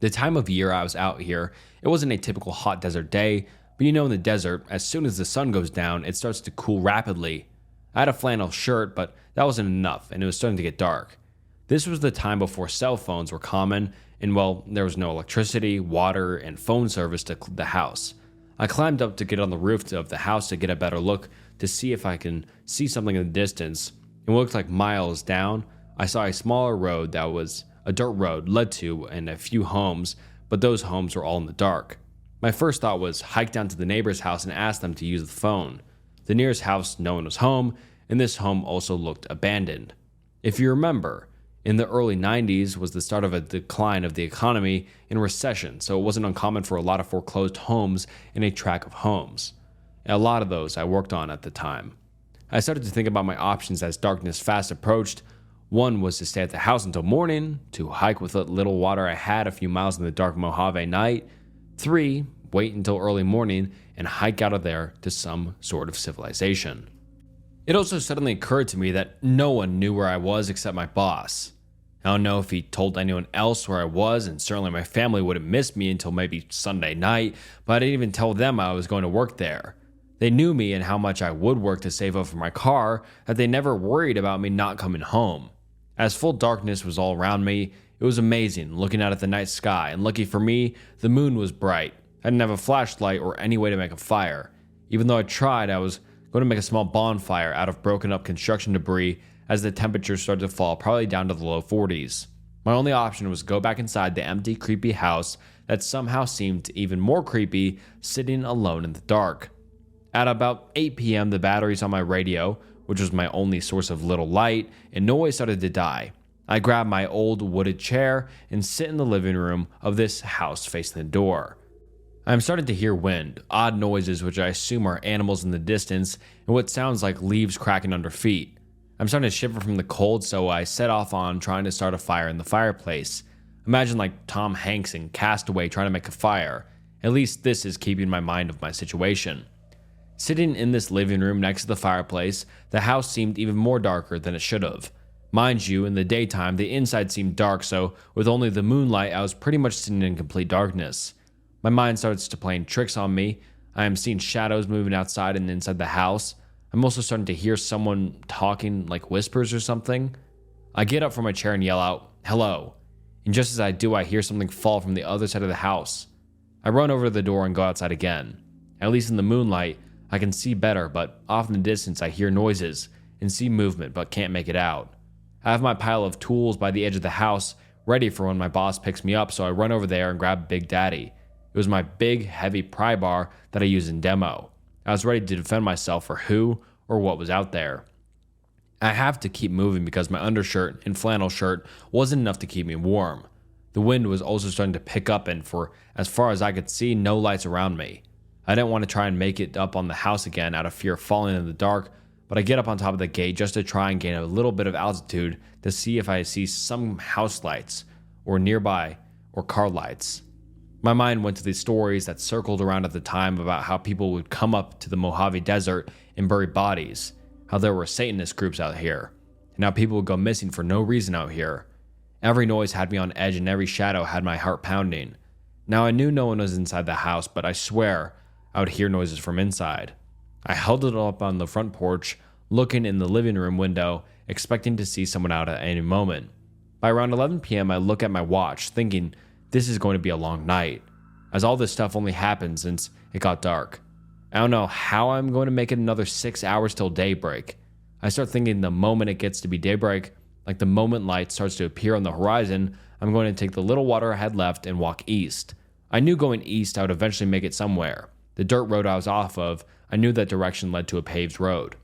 The time of year I was out here, it wasn't a typical hot desert day, but you know in the desert, as soon as the sun goes down, it starts to cool rapidly. I had a flannel shirt, but that wasn't enough, and it was starting to get dark. This was the time before cell phones were common, and well, there was no electricity, water, and phone service to the house. I climbed up to get on the roof of the house to get a better look to see if I can see something in the distance, and what looked like miles down, I saw a smaller road that was a dirt road led to and a few homes, but those homes were all in the dark. My first thought was hike down to the neighbor's house and ask them to use the phone. The nearest house, no one was home, and this home also looked abandoned. If you remember, in the early 90s was the start of a decline of the economy and recession, so it wasn't uncommon for a lot of foreclosed homes in a tract of homes. And a lot of those I worked on at the time. I started to think about my options as darkness fast approached. One was to stay at the house until morning, to hike with what little water I had a few miles in the dark Mojave night. 3, wait until early morning and hike out of there to some sort of civilization. It also suddenly occurred to me that no one knew where I was except my boss. I don't know if he told anyone else where I was, and certainly my family wouldn't miss me until maybe Sunday night, but I didn't even tell them I was going to work there. They knew me and how much I would work to save up for my car, that they never worried about me not coming home. As full darkness was all around me, it was amazing looking out at the night sky, and lucky for me, the moon was bright. I didn't have a flashlight or any way to make a fire. Even though I tried, I was going to make a small bonfire out of broken up construction debris as the temperatures started to fall probably down to the low 40s. My only option was to go back inside the empty, creepy house that somehow seemed even more creepy, sitting alone in the dark. At about 8 p.m., the batteries on my radio, which was my only source of little light and noise, started to die. I grabbed my old wooded chair and sit in the living room of this house facing the door. I'm starting to hear wind, odd noises which I assume are animals in the distance, and what sounds like leaves cracking under feet. I'm starting to shiver from the cold, so I set off on trying to start a fire in the fireplace. Imagine like Tom Hanks in Castaway trying to make a fire. At least this is keeping my mind of my situation. Sitting in this living room next to the fireplace, the house seemed even more darker than it should have. Mind you, in the daytime, the inside seemed dark, so with only the moonlight, I was pretty much sitting in complete darkness. My mind starts to playing tricks on me. I am seeing shadows moving outside and inside the house. I'm also starting to hear someone talking like whispers or something. I get up from my chair and yell out, "Hello." And just as I do, I hear something fall from the other side of the house. I run over to the door and go outside again. At least in the moonlight, I can see better, but off in the distance I hear noises and see movement but can't make it out. I have my pile of tools by the edge of the house ready for when my boss picks me up, so I run over there and grab Big Daddy. It was my big, heavy pry bar that I used in demo. I was ready to defend myself for who or what was out there. I have to keep moving because my undershirt and flannel shirt wasn't enough to keep me warm. The wind was also starting to pick up, and for as far as I could see, no lights around me. I didn't want to try and make it up on the house again out of fear of falling in the dark, but I get up on top of the gate just to try and gain a little bit of altitude to see if I see some house lights or nearby or car lights. My mind went to these stories that circled around at the time about how people would come up to the Mojave desert and bury bodies, how there were Satanist groups out here, and how people would go missing for no reason out here. Every noise had me on edge and every shadow had my heart pounding. Now I knew no one was inside the house, but I swear I would hear noises from inside. I held it up on the front porch, looking in the living room window, expecting to see someone out at any moment. By around 11 p.m., I look at my watch, thinking this is going to be a long night, as all this stuff only happened since it got dark. I don't know how I'm going to make it another 6 hours till daybreak. I start thinking the moment it gets to be daybreak, like the moment light starts to appear on the horizon, I'm going to take the little water I had left and walk east. I knew going east I would eventually make it somewhere. The dirt road I was off of, I knew that direction led to a paved road.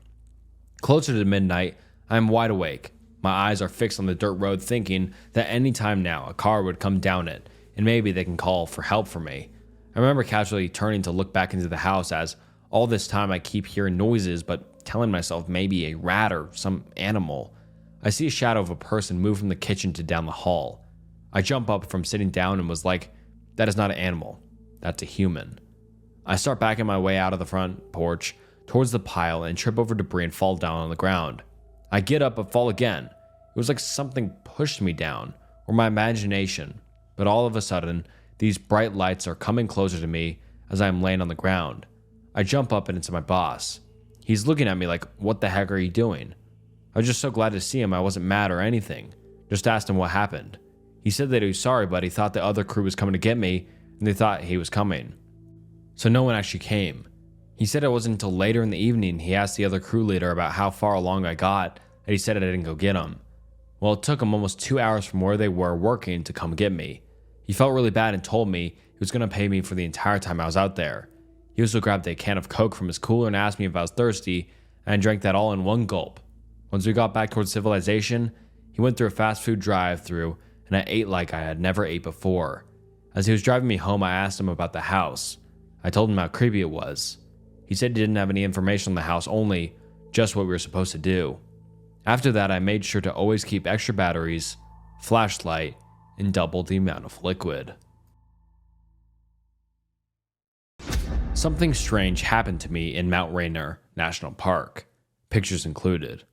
Closer to midnight, I am wide awake. My eyes are fixed on the dirt road, thinking that any time now a car would come down it, and maybe they can call for help for me. I remember casually turning to look back into the house, as all this time I keep hearing noises but telling myself maybe a rat or some animal. I see a shadow of a person move from the kitchen to down the hall. I jump up from sitting down and was like, that is not an animal, that's a human. I start backing my way out of the front porch towards the pile and trip over debris and fall down on the ground. I get up but fall again. It was like something pushed me down, or my imagination, but all of a sudden, these bright lights are coming closer to me as I am laying on the ground. I jump up and it's my boss. He's looking at me like, what the heck are you doing? I was just so glad to see him I wasn't mad or anything. Just asked him what happened. He said that he was sorry, but he thought the other crew was coming to get me, and they thought he was coming. So no one actually came. He said it wasn't until later in the evening he asked the other crew leader about how far along I got, that he said I didn't go get him. Well, it took him almost 2 hours from where they were working to come get me. He felt really bad and told me he was going to pay me for the entire time I was out there. He also grabbed a can of Coke from his cooler and asked me if I was thirsty, and I drank that all in one gulp. Once we got back towards civilization, he went through a fast food drive-thru, and I ate like I had never ate before. As he was driving me home, I asked him about the house. I told him how creepy it was. He said he didn't have any information on the house, only just what we were supposed to do. After that, I made sure to always keep extra batteries, flashlight, and double the amount of liquid. Something strange happened to me in Mount Rainier National Park, pictures included.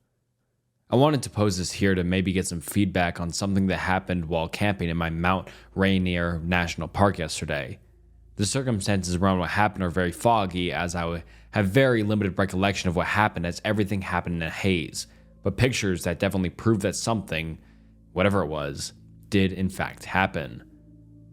I wanted to pose this here to maybe get some feedback on something that happened while camping in my Mount Rainier National Park yesterday. The circumstances around what happened are very foggy, as I have very limited recollection of what happened, as everything happened in a haze, but pictures that definitely prove that something, whatever it was, did in fact happen.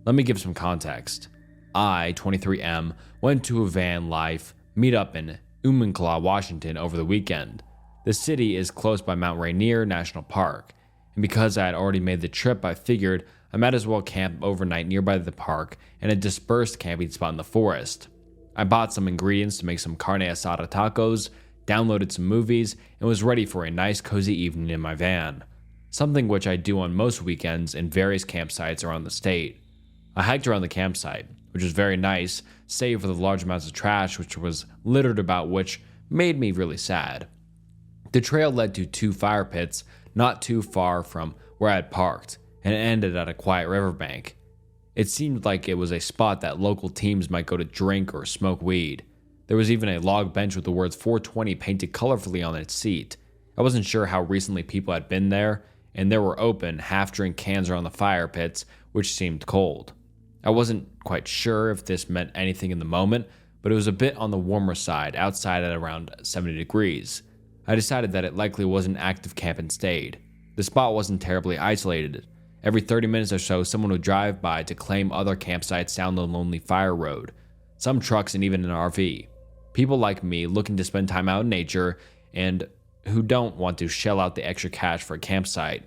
Let me give some context. I, 23M, went to a van life meetup in Umanclaw, Washington over the weekend. The city is close by Mount Rainier National Park, and because I had already made the trip, I figured I might as well camp overnight nearby the park in a dispersed camping spot in the forest. I bought some ingredients to make some carne asada tacos, downloaded some movies, and was ready for a nice cozy evening in my van, something which I do on most weekends in various campsites around the state. I hiked around the campsite, which was very nice, save for the large amounts of trash which was littered about, which made me really sad. The trail led to 2 fire pits not too far from where I had parked, and it ended at a quiet riverbank. It seemed like it was a spot that local teams might go to drink or smoke weed. There was even a log bench with the words 420 painted colorfully on its seat. I wasn't sure how recently people had been there, and there were open, half-drink cans around the fire pits, which seemed cold. I wasn't quite sure if this meant anything in the moment, but it was a bit on the warmer side, outside at around 70 degrees. I decided that it likely wasn't active camp and stayed. The spot wasn't terribly isolated. Every 30 minutes or so, someone would drive by to claim other campsites down the lonely fire road. Some trucks and even an RV. People like me looking to spend time out in nature and who don't want to shell out the extra cash for a campsite.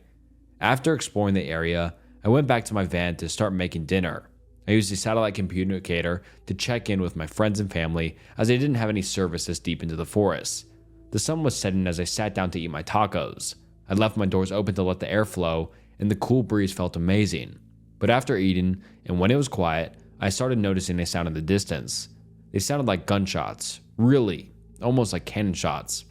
After exploring the area, I went back to my van to start making dinner. I used a satellite communicator to check in with my friends and family as I didn't have any service this deep into the forest. The sun was setting as I sat down to eat my tacos. I left my doors open to let the air flow, and the cool breeze felt amazing. But after eating, and when it was quiet, I started noticing a sound in the distance. They sounded like gunshots, really, almost like cannon shots.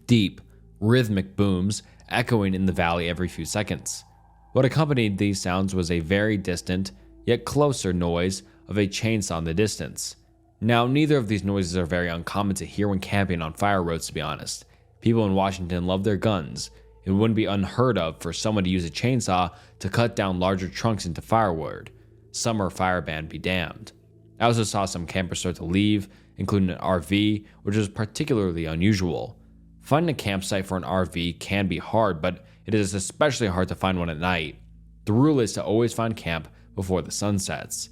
Deep, rhythmic booms echoing in the valley every few seconds. What accompanied these sounds was a very distant, yet closer noise of a chainsaw in the distance. Now, neither of these noises are very uncommon to hear when camping on fire roads, to be honest. People in Washington love their guns. It wouldn't be unheard of for someone to use a chainsaw to cut down larger trunks into firewood. Summer fire ban be damned. I also saw some campers start to leave, including an RV, which was particularly unusual. Finding a campsite for an RV can be hard, but it is especially hard to find one at night. The rule is to always find camp before the sun sets.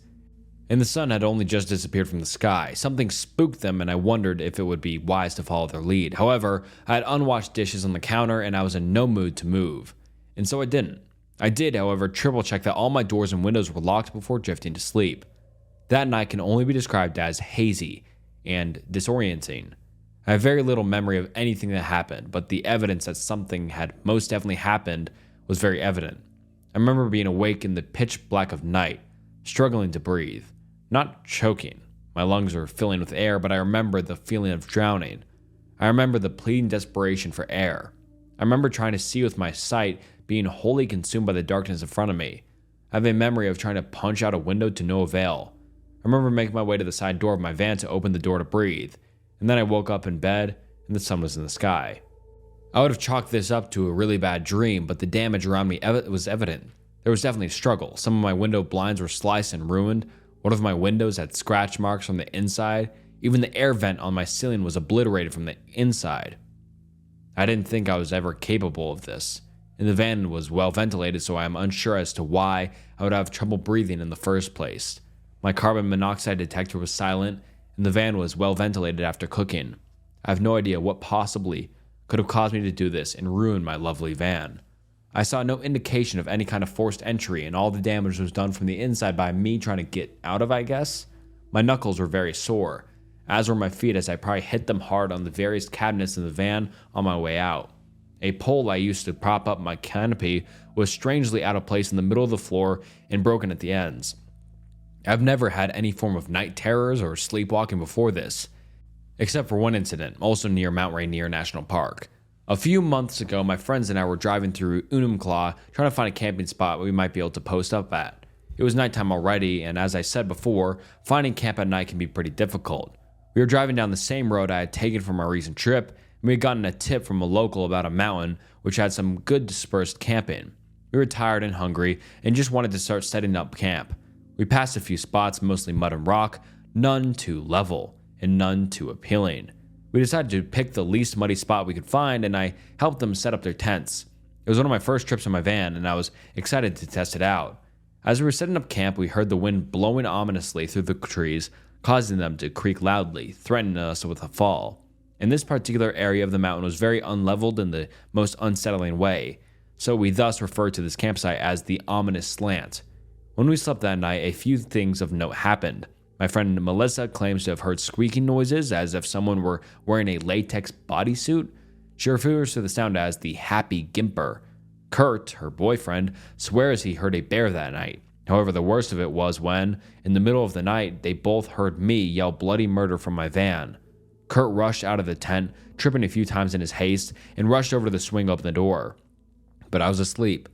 And the sun had only just disappeared from the sky. Something spooked them, and I wondered if it would be wise to follow their lead. However, I had unwashed dishes on the counter, and I was in no mood to move. And so I didn't. I did, however, triple check that all my doors and windows were locked before drifting to sleep. That night can only be described as hazy and disorienting. I have very little memory of anything that happened, but the evidence that something had most definitely happened was very evident. I remember being awake in the pitch black of night, struggling to breathe. Not choking. My lungs were filling with air, but I remember the feeling of drowning. I remember the pleading desperation for air. I remember trying to see with my sight, being wholly consumed by the darkness in front of me. I have a memory of trying to punch out a window to no avail. I remember making my way to the side door of my van to open the door to breathe, and then I woke up in bed and the sun was in the sky. I would have chalked this up to a really bad dream, but the damage around me was evident. There was definitely a struggle. Some of my window blinds were sliced and ruined. One of my windows had scratch marks from the inside. Even the air vent on my ceiling was obliterated from the inside. I didn't think I was ever capable of this. And the van was well ventilated, so I am unsure as to why I would have trouble breathing in the first place. My carbon monoxide detector was silent, and the van was well ventilated after cooking. I have no idea what possibly could have caused me to do this and ruin my lovely van. I saw no indication of any kind of forced entry, and all the damage was done from the inside by me trying to get out of, I guess. My knuckles were very sore, as were my feet, as I probably hit them hard on the various cabinets in the van on my way out. A pole I used to prop up my canopy was strangely out of place in the middle of the floor and broken at the ends. I've never had any form of night terrors or sleepwalking before this, except for one incident, also near Mount Rainier National Park. A few months ago, my friends and I were driving through Unexplainable trying to find a camping spot we might be able to post up at. It was nighttime already, and as I said before, finding camp at night can be pretty difficult. We were driving down the same road I had taken from our recent trip, and we had gotten a tip from a local about a mountain which had some good dispersed camping. We were tired and hungry, and just wanted to start setting up camp. We passed a few spots, mostly mud and rock, none too level, and none too appealing. We decided to pick the least muddy spot we could find, and I helped them set up their tents. It was one of my first trips in my van, and I was excited to test it out. As we were setting up camp, we heard the wind blowing ominously through the trees, causing them to creak loudly, threatening us with a fall. And this particular area of the mountain was very unleveled in the most unsettling way, so we thus referred to this campsite as the ominous slant. When we slept that night, a few things of note happened. My friend Melissa claims to have heard squeaking noises as if someone were wearing a latex bodysuit. She refers to the sound as the happy gimper. Kurt, her boyfriend, swears he heard a bear that night. However, the worst of it was when, in the middle of the night, they both heard me yell bloody murder from my van. Kurt rushed out of the tent, tripping a few times in his haste, and rushed over to the swing open the door. But I was asleep.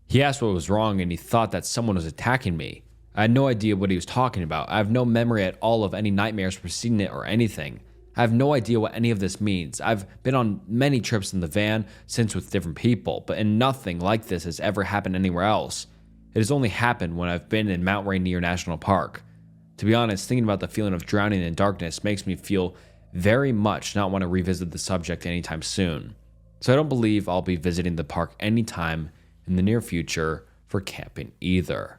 He asked what was wrong, and he thought that someone was attacking me. I had no idea what he was talking about. I have no memory at all of any nightmares preceding it or anything. I have no idea what any of this means. I've been on many trips in the van since with different people, but nothing like this has ever happened anywhere else. It has only happened when I've been in Mount Rainier National Park. To be honest, thinking about the feeling of drowning in darkness makes me feel very much not want to revisit the subject anytime soon. So I don't believe I'll be visiting the park anytime in the near future for camping either.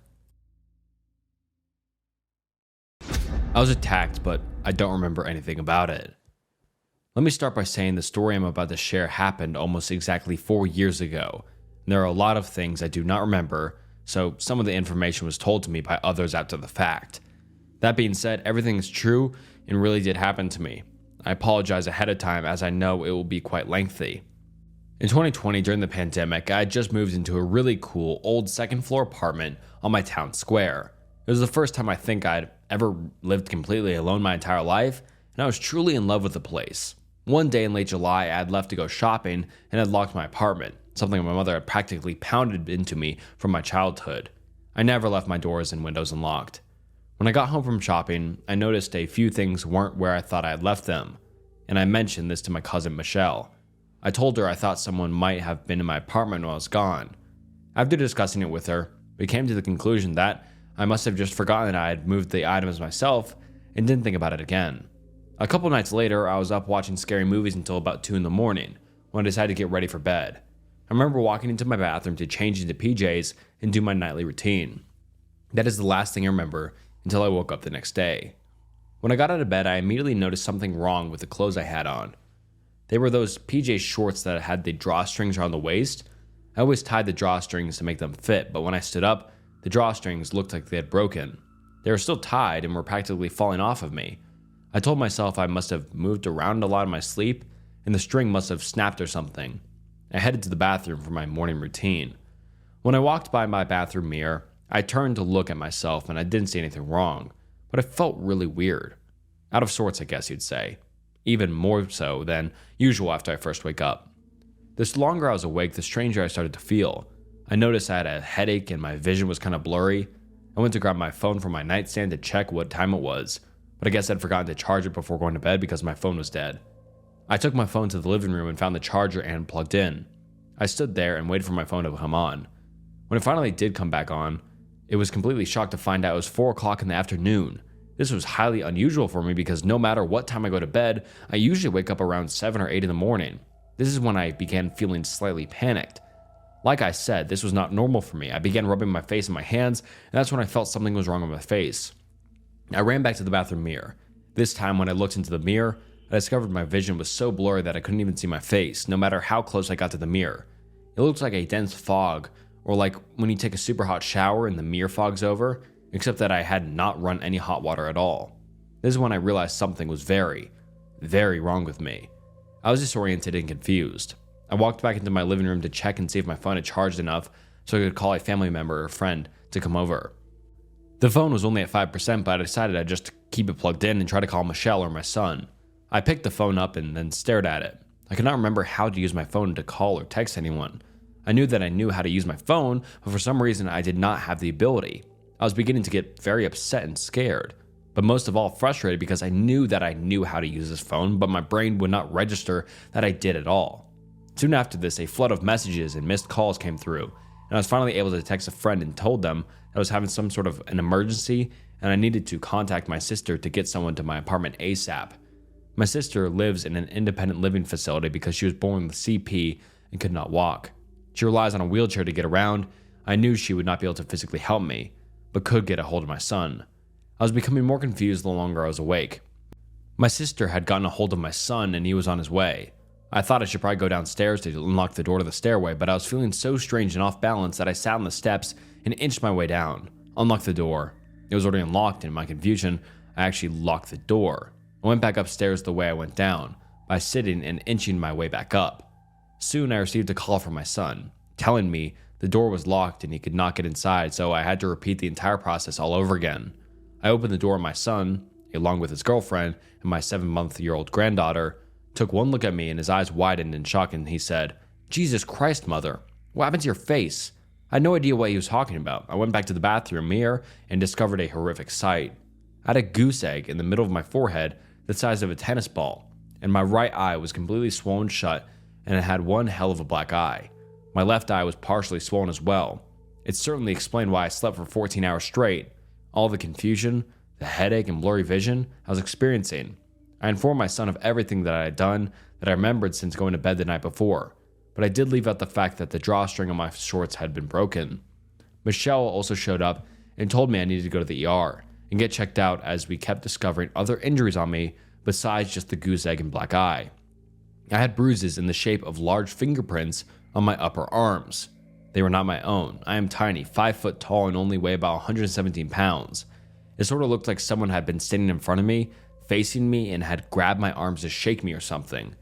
I was attacked, but I don't remember anything about it. Let me start by saying the story I'm about to share happened almost exactly 4 years ago. And there are a lot of things I do not remember, so some of the information was told to me by others after the fact. That being said, everything is true and really did happen to me. I apologize ahead of time as I know it will be quite lengthy. In 2020, during the pandemic, I had just moved into a really cool old second floor apartment on my town square. It was the first time I think I'd ever lived completely alone my entire life, and I was truly in love with the place. One day in late July, I had left to go shopping and had locked my apartment, something my mother had practically pounded into me from my childhood. I never left my doors and windows unlocked. When I got home from shopping, I noticed a few things weren't where I thought I had left them, and I mentioned this to my cousin Michelle. I told her I thought someone might have been in my apartment while I was gone. After discussing it with her, we came to the conclusion that I must have just forgotten that I had moved the items myself and didn't think about it again. A couple nights later, I was up watching scary movies until about 2 in the morning when I decided to get ready for bed. I remember walking into my bathroom to change into PJs and do my nightly routine. That is the last thing I remember until I woke up the next day. When I got out of bed, I immediately noticed something wrong with the clothes I had on. They were those PJ shorts that had the drawstrings around the waist. I always tied the drawstrings to make them fit, but when I stood up, the drawstrings looked like they had broken. They were still tied and were practically falling off of me. I told myself I must have moved around a lot in my sleep, and the string must have snapped or something. I headed to the bathroom for my morning routine. When I walked by my bathroom mirror, I turned to look at myself and I didn't see anything wrong, but I felt really weird. Out of sorts, I guess you'd say. Even more so than usual after I first wake up. The longer I was awake, the stranger I started to feel. I noticed I had a headache and my vision was kind of blurry. I went to grab my phone from my nightstand to check what time it was, but I guess I'd forgotten to charge it before going to bed because my phone was dead. I took my phone to the living room and found the charger and plugged in. I stood there and waited for my phone to come on. When it finally did come back on, it was completely shocked to find out it was 4 o'clock in the afternoon. This was highly unusual for me because no matter what time I go to bed, I usually wake up around 7 or 8 in the morning. This is when I began feeling slightly panicked. Like I said, this was not normal for me. I began rubbing my face and my hands, and that's when I felt something was wrong with my face. I ran back to the bathroom mirror. This time when I looked into the mirror, I discovered my vision was so blurry that I couldn't even see my face, no matter how close I got to the mirror. It looked like a dense fog, or like when you take a super hot shower and the mirror fogs over, except that I had not run any hot water at all. This is when I realized something was very, very wrong with me. I was disoriented and confused. I walked back into my living room to check and see if my phone had charged enough so I could call a family member or friend to come over. The phone was only at 5%, but I decided I'd just keep it plugged in and try to call Michelle or my son. I picked the phone up and then stared at it. I could not remember how to use my phone to call or text anyone. I knew that I knew how to use my phone, but for some reason I did not have the ability. I was beginning to get very upset and scared, but most of all frustrated because I knew that I knew how to use this phone, but my brain would not register that I did at all. Soon after this, a flood of messages and missed calls came through, and I was finally able to text a friend and told them I was having some sort of an emergency and I needed to contact my sister to get someone to my apartment ASAP. My sister lives in an independent living facility because she was born with CP and could not walk. She relies on a wheelchair to get around. I knew she would not be able to physically help me, but could get a hold of my son. I was becoming more confused the longer I was awake. My sister had gotten a hold of my son and he was on his way. I thought I should probably go downstairs to unlock the door to the stairway, but I was feeling so strange and off balance that I sat on the steps and inched my way down, unlocked the door. It was already unlocked, and in my confusion, I actually locked the door. I went back upstairs the way I went down, by sitting and inching my way back up. Soon I received a call from my son, telling me the door was locked and he could not get inside, so I had to repeat the entire process all over again. I opened the door and my son, along with his girlfriend and my 7-month-old granddaughter, took one look at me and his eyes widened in shock and he said, "Jesus Christ, mother, what happened to your face?" I had no idea what he was talking about. I went back to the bathroom mirror and discovered a horrific sight. I had a goose egg in the middle of my forehead the size of a tennis ball, and my right eye was completely swollen shut and it had one hell of a black eye. My left eye was partially swollen as well. It certainly explained why I slept for 14 hours straight. All the confusion, the headache, and blurry vision I was experiencing. I informed my son of everything that I had done that I remembered since going to bed the night before, but I did leave out the fact that the drawstring on my shorts had been broken. Michelle also showed up and told me I needed to go to the ER and get checked out as we kept discovering other injuries on me besides just the goose egg and black eye. I had bruises in the shape of large fingerprints on my upper arms. They were not my own. I am tiny, 5 foot tall, and only weigh about 117 pounds. It sort of looked like someone had been standing in front of me, facing me, and had grabbed my arms to shake me or something.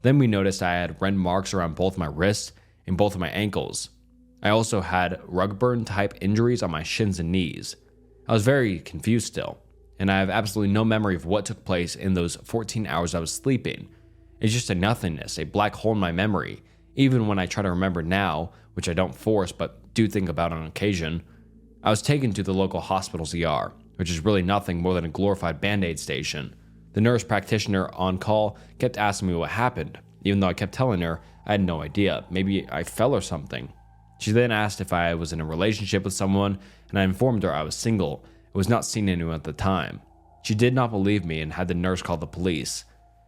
Then we noticed I had red marks around both my wrists and both of my ankles. I also had rug burn type injuries on my shins and knees. I was very confused still, and I have absolutely no memory of what took place in those 14 hours I was sleeping. It's just a nothingness, a black hole in my memory. Even when I try to remember now, which I don't force but do think about on occasion, I was taken to the local hospital's ER, which is really nothing more than a glorified Band-Aid station. The nurse practitioner on call kept asking me what happened, even though I kept telling her I had no idea. Maybe I fell or something. She then asked if I was in a relationship with someone, and I informed her I was single and was not seeing anyone at the time. She did not believe me and had the nurse call the police.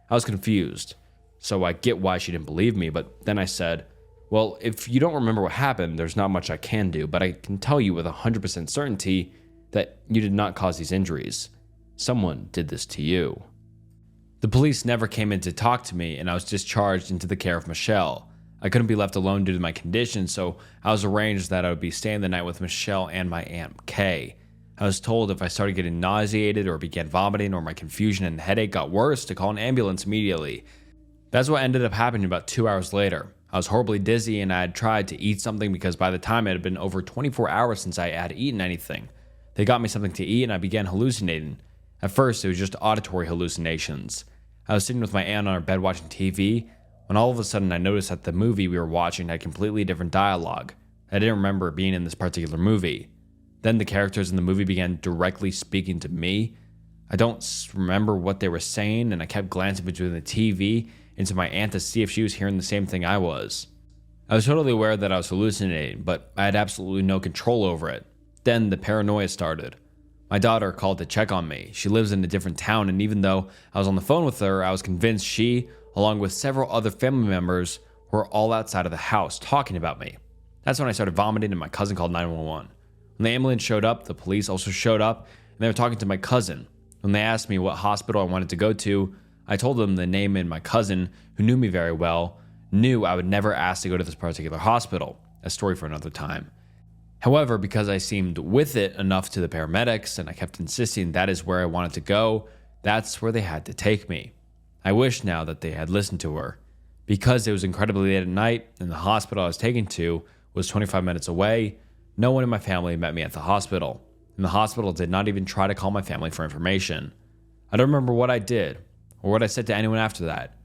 I was confused, so I get why she didn't believe me, but then I said, well, if you don't remember what happened, there's not much I can do, but I can tell you with 100% certainty that you did not cause these injuries. Someone did this to you. The police never came in to talk to me, and I was discharged into the care of Michelle. I couldn't be left alone due to my condition, so I was arranged that I would be staying the night with Michelle and my Aunt Kay. I was told if I started getting nauseated or began vomiting or my confusion and headache got worse to call an ambulance immediately. That's what ended up happening about 2 hours later. I was horribly dizzy and I had tried to eat something because by the time it had been over 24 hours since I had eaten anything. They got me something to eat and I began hallucinating. At first, it was just auditory hallucinations. I was sitting with my aunt on our bed watching TV when all of a sudden I noticed that the movie we were watching had completely different dialogue. I didn't remember being in this particular movie. Then the characters in the movie began directly speaking to me. I don't remember what they were saying, and I kept glancing between the TV into my aunt to see if she was hearing the same thing I was. I was totally aware that I was hallucinating, but I had absolutely no control over it. Then the paranoia started. My daughter called to check on me. She lives in a different town, and even though I was on the phone with her, I was convinced she, along with several other family members, were all outside of the house talking about me. That's when I started vomiting and my cousin called 911. When the ambulance showed up, the police also showed up, and they were talking to my cousin. When they asked me what hospital I wanted to go to, I told them the name, and my cousin, who knew me very well, knew I would never ask to go to this particular hospital. A story for another time. However, because I seemed with it enough to the paramedics and I kept insisting that is where I wanted to go, that's where they had to take me. I wish now that they had listened to her. Because it was incredibly late at night and the hospital I was taken to was 25 minutes away, no one in my family met me at the hospital, and the hospital did not even try to call my family for information. I don't remember what I did or what I said to anyone after that.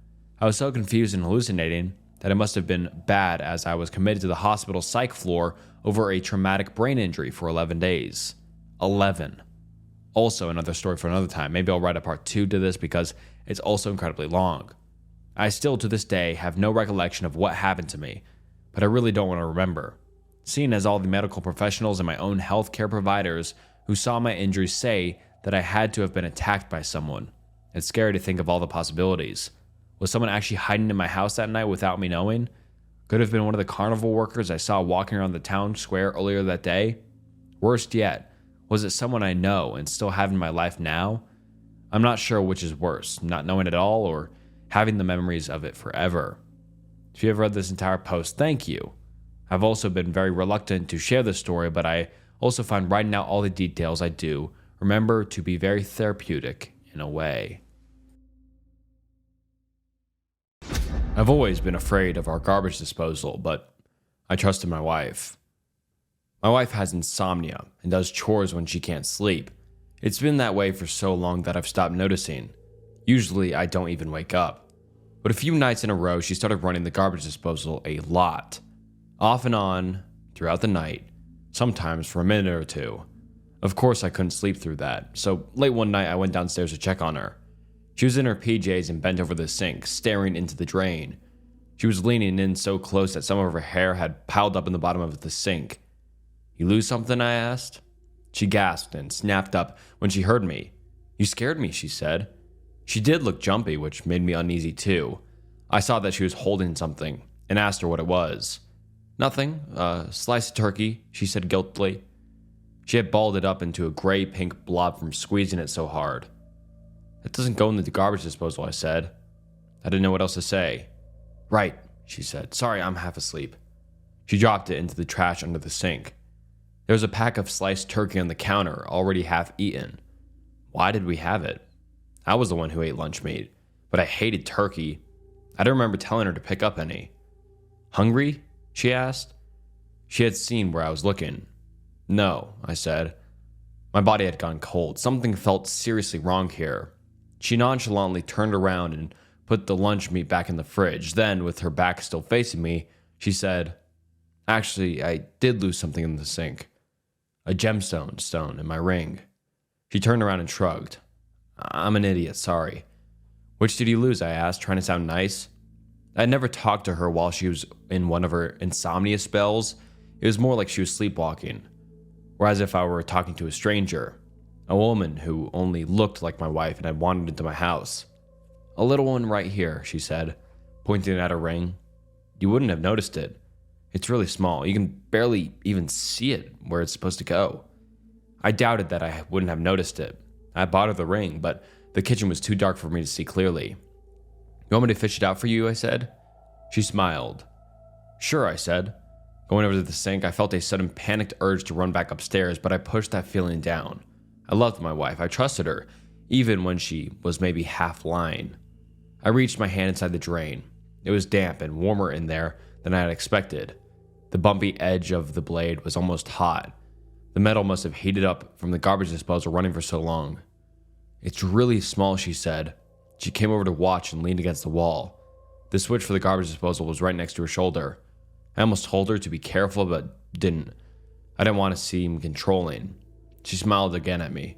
I was so confused and hallucinating that it must have been bad as I was committed to the hospital psych floor over a traumatic brain injury for 11 days. 11. Also another story for another time. Maybe I'll write a part 2 to this because it's also incredibly long. I still to this day have no recollection of what happened to me, but I really don't want to remember. Seeing as all the medical professionals and my own healthcare providers who saw my injuries say that I had to have been attacked by someone, it's scary to think of all the possibilities. Was someone actually hiding in my house that night without me knowing? Could have been one of the carnival workers I saw walking around the town square earlier that day? Worst yet, was it someone I know and still have in my life now? I'm not sure which is worse, not knowing it all or having the memories of it forever. If you have read this entire post, thank you. I've also been very reluctant to share this story, but I also find writing out all the details I do remember to be very therapeutic in a way. I've always been afraid of our garbage disposal, but I trusted my wife. My wife has insomnia and does chores when she can't sleep. It's been that way for so long that I've stopped noticing. Usually I don't even wake up. But a few nights in a row, she started running the garbage disposal a lot. Off and on, throughout the night, sometimes for a minute or two. Of course, I couldn't sleep through that, so late one night I went downstairs to check on her. She was in her PJs and bent over the sink, staring into the drain. She was leaning in so close that some of her hair had piled up in the bottom of the sink. "You lose something?" I asked. She gasped and snapped up when she heard me. "You scared me," she said. She did look jumpy, which made me uneasy too. I saw that she was holding something and asked her what it was. "Nothing, a slice of turkey," she said guiltily. She had balled it up into a gray-pink blob from squeezing it so hard. "That doesn't go in the garbage disposal," I said. I didn't know what else to say. "Right," she said. "Sorry, I'm half asleep." She dropped it into the trash under the sink. There was a pack of sliced turkey on the counter, already half eaten. Why did we have it? I was the one who ate lunch meat, but I hated turkey. I don't remember telling her to pick up any. "Hungry?" she asked. She had seen where I was looking. "No," I said. My body had gone cold. Something felt seriously wrong here. She nonchalantly turned around and put the lunch meat back in the fridge. Then, with her back still facing me, she said, "Actually, I did lose something in the sink. A gemstone stone in my ring." She turned around and shrugged. "I'm an idiot, sorry." "Which did you lose?" I asked, trying to sound nice. I had never talked to her while she was in one of her insomnia spells. It was more like she was sleepwalking, or as if I were talking to a stranger, a woman who only looked like my wife and had wandered into my house. "A little one right here," she said, pointing at a ring. "You wouldn't have noticed it. It's really small. You can barely even see it where it's supposed to go." I doubted that I wouldn't have noticed it. I bought her the ring, but the kitchen was too dark for me to see clearly. "You want me to fish it out for you?" I said. She smiled. "Sure," I said. Going over to the sink, I felt a sudden panicked urge to run back upstairs, but I pushed that feeling down. I loved my wife. I trusted her, even when she was maybe half lying. I reached my hand inside the drain. It was damp and warmer in there than I had expected. The bumpy edge of the blade was almost hot. The metal must have heated up from the garbage disposal running for so long. "It's really small," she said. She came over to watch and leaned against the wall. The switch for the garbage disposal was right next to her shoulder. I almost told her to be careful, but didn't. I didn't want to seem controlling. She smiled again at me.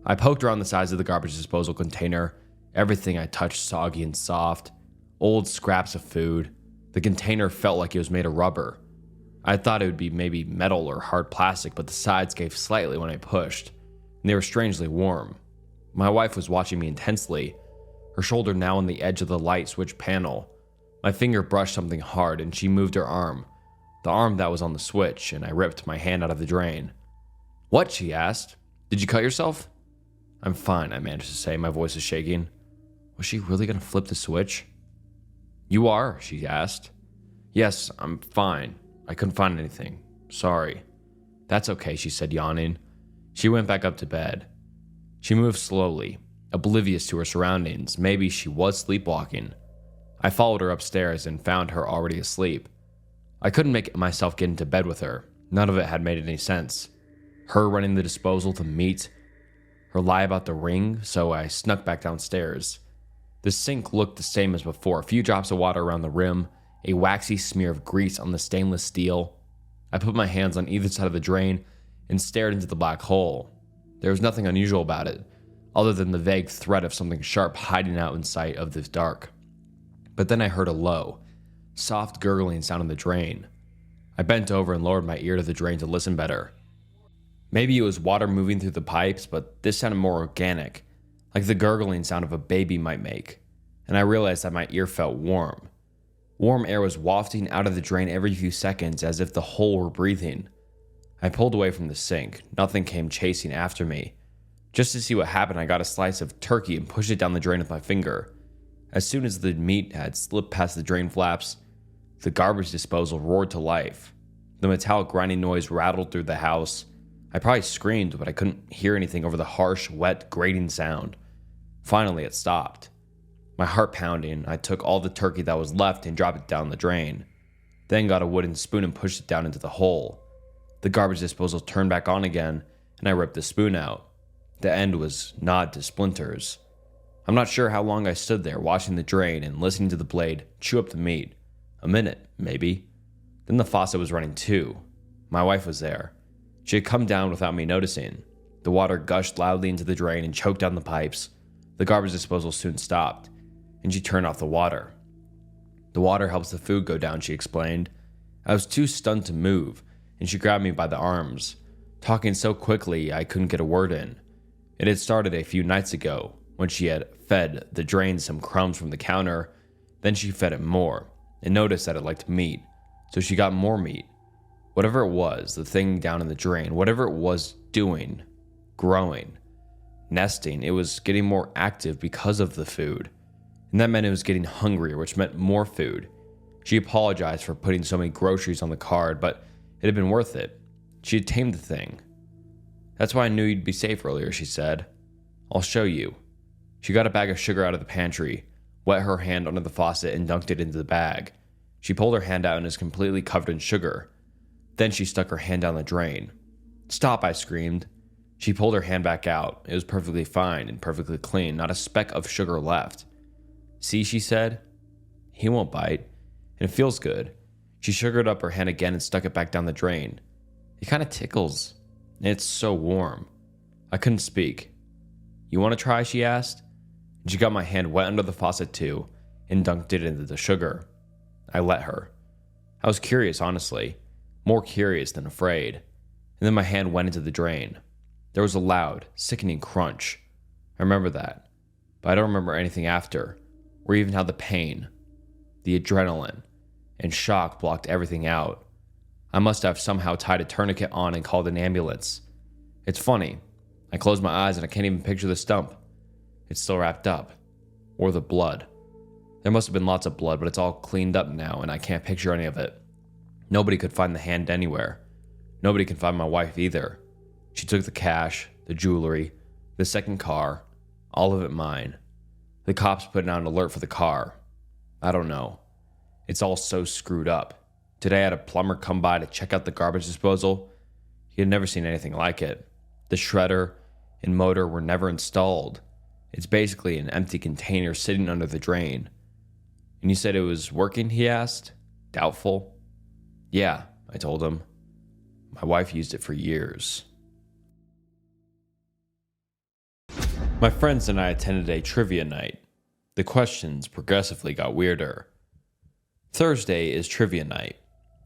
I poked around the sides of the garbage disposal container. Everything I touched soggy and soft. Old scraps of food. The container felt like it was made of rubber. I thought it would be maybe metal or hard plastic, but the sides gave slightly when I pushed, and they were strangely warm. My wife was watching me intensely, her shoulder now on the edge of the light switch panel. My finger brushed something hard, and she moved her arm, the arm that was on the switch, and I ripped my hand out of the drain. "What?" she asked. "Did you cut yourself?" "I'm fine," I managed to say, my voice is shaking. Was she really going to flip the switch? "You are?" she asked. "Yes, I'm fine. I couldn't find anything. Sorry." "That's okay," she said, yawning. She went back up to bed. She moved slowly, oblivious to her surroundings. Maybe she was sleepwalking. I followed her upstairs and found her already asleep. I couldn't make myself get into bed with her. None of it had made any sense. Her running the disposal, the meat, her lie about the ring, so I snuck back downstairs. The sink looked the same as before, a few drops of water around the rim, a waxy smear of grease on the stainless steel. I put my hands on either side of the drain and stared into the black hole. There was nothing unusual about it, other than the vague threat of something sharp hiding out in sight of the dark. But then I heard a low, soft gurgling sound in the drain. I bent over and lowered my ear to the drain to listen better. Maybe it was water moving through the pipes, but this sounded more organic, like the gurgling sound of a baby might make, and I realized that my ear felt warm. Warm air was wafting out of the drain every few seconds as if the hole were breathing. I pulled away from the sink. Nothing came chasing after me. Just to see what happened, I got a slice of turkey and pushed it down the drain with my finger. As soon as the meat had slipped past the drain flaps, the garbage disposal roared to life. The metallic grinding noise rattled through the house. I probably screamed, but I couldn't hear anything over the harsh, wet, grating sound. Finally, it stopped. My heart pounding, I took all the turkey that was left and dropped it down the drain. Then got a wooden spoon and pushed it down into the hole. The garbage disposal turned back on again, and I ripped the spoon out. The end was gnawed to splinters. I'm not sure how long I stood there, watching the drain and listening to the blade chew up the meat. A minute, maybe. Then the faucet was running too. My wife was there. She had come down without me noticing. The water gushed loudly into the drain and choked down the pipes. The garbage disposal soon stopped, and she turned off the water. The water helps the food go down, she explained. I was too stunned to move, and she grabbed me by the arms, talking so quickly I couldn't get a word in. It had started a few nights ago, when she had fed the drain some crumbs from the counter. Then she fed it more, and noticed that it liked meat, so she got more meat. Whatever it was, the thing down in the drain, whatever it was doing, growing, nesting, it was getting more active because of the food. And that meant it was getting hungrier, which meant more food. She apologized for putting so many groceries on the card, but it had been worth it. She had tamed the thing. That's why I knew you'd be safe earlier, she said. I'll show you. She got a bag of sugar out of the pantry, wet her hand under the faucet, and dunked it into the bag. She pulled her hand out and it was completely covered in sugar. Then she stuck her hand down the drain. Stop, I screamed. She pulled her hand back out. It was perfectly fine and perfectly clean, not a speck of sugar left. See, she said. He won't bite, and it feels good. She sugared up her hand again and stuck it back down the drain. It kind of tickles, and it's so warm. I couldn't speak. You want to try, she asked. And she got my hand wet under the faucet too, and dunked it into the sugar. I let her. I was curious, honestly. More curious than afraid. And then my hand went into the drain. There was a loud, sickening crunch. I remember that, but I don't remember anything after, or even how the pain, the adrenaline, and shock blocked everything out. I must have somehow tied a tourniquet on and called an ambulance. It's funny. I close my eyes and I can't even picture the stump. It's still wrapped up. Or the blood. There must have been lots of blood, but it's all cleaned up now and I can't picture any of it. Nobody could find the hand anywhere. Nobody can find my wife either. She took the cash, the jewelry, the second car, all of it mine. The cops put out an alert for the car. I don't know. It's all so screwed up. Today I had a plumber come by to check out the garbage disposal. He had never seen anything like it. The shredder and motor were never installed. It's basically an empty container sitting under the drain. And you said it was working, he asked? Doubtful. Yeah, I told him. My wife used it for years. My friends and I attended a trivia night. The questions progressively got weirder. Thursday is trivia night.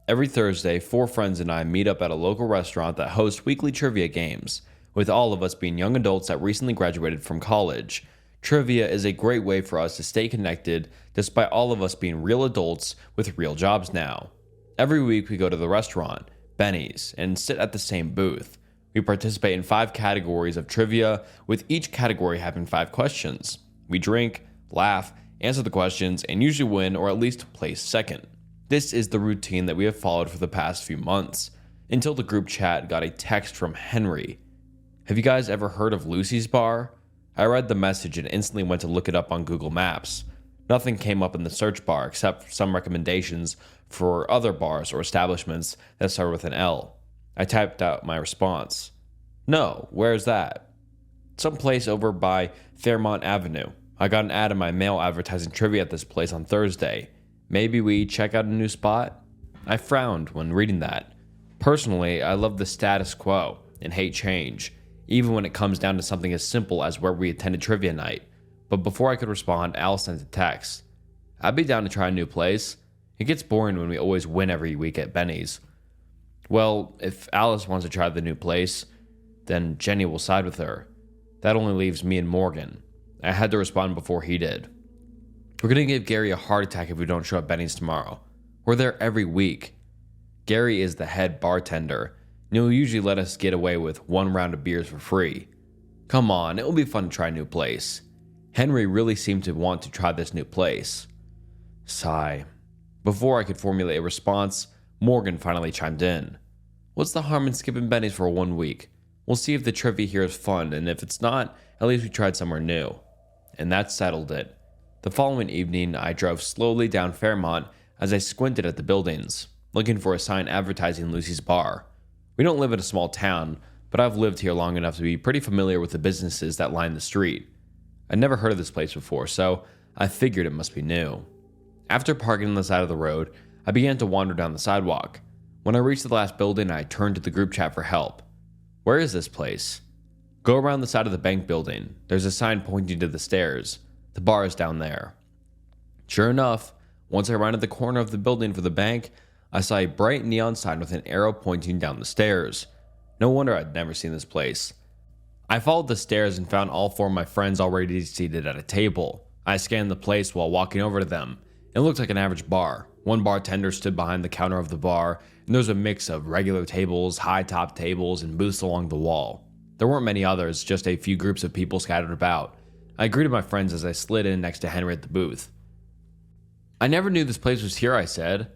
Every Thursday, 4 friends and I meet up at a local restaurant that hosts weekly trivia games, with all of us being young adults that recently graduated from college. Trivia is a great way for us to stay connected, despite all of us being real adults with real jobs now. Every week we go to the restaurant, Benny's, and sit at the same booth. We participate in 5 categories of trivia, with each category having 5 questions. We drink, laugh, answer the questions, and usually win or at least place second. This is the routine that we have followed for the past few months, until the group chat got a text from Henry. Have you guys ever heard of Lucy's Bar? I read the message and instantly went to look it up on Google Maps. Nothing came up in the search bar except some recommendations for other bars or establishments that start with an L. I typed out my response. No, where's that? Someplace over by Fairmont Avenue. I got an ad in my mail advertising trivia at this place on Thursday. Maybe we check out a new spot? I frowned when reading that. Personally, I love the status quo and hate change, even when it comes down to something as simple as where we attended trivia night. But before I could respond, Al sent a text. I'd be down to try a new place. It gets boring when we always win every week at Benny's. Well, if Alice wants to try the new place, then Jenny will side with her. That only leaves me and Morgan. I had to respond before he did. We're going to give Gary a heart attack if we don't show up at Benny's tomorrow. We're there every week. Gary is the head bartender, and he'll usually let us get away with 1 round of beers for free. Come on, it will be fun to try a new place. Henry really seemed to want to try this new place. Sigh. Before I could formulate a response, Morgan finally chimed in. What's the harm in skipping Benny's for 1 week? We'll see if the trivia here is fun, and if it's not, at least we tried somewhere new. And that settled it. The following evening, I drove slowly down Fairmont as I squinted at the buildings, looking for a sign advertising Lucy's Bar. We don't live in a small town, but I've lived here long enough to be pretty familiar with the businesses that line the street. I'd never heard of this place before, so I figured it must be new. After parking on the side of the road, I began to wander down the sidewalk. When I reached the last building, I turned to the group chat for help. Where is this place? Go around the side of the bank building. There's a sign pointing to the stairs. The bar is down there. Sure enough, once I rounded the corner of the building for the bank, I saw a bright neon sign with an arrow pointing down the stairs. No wonder I'd never seen this place. I followed the stairs and found all 4 of my friends already seated at a table. I scanned the place while walking over to them. It looked like an average bar. One bartender stood behind the counter of the bar, and there was a mix of regular tables, high-top tables, and booths along the wall. There weren't many others, just a few groups of people scattered about. I greeted my friends as I slid in next to Henry at the booth. I never knew this place was here, I said.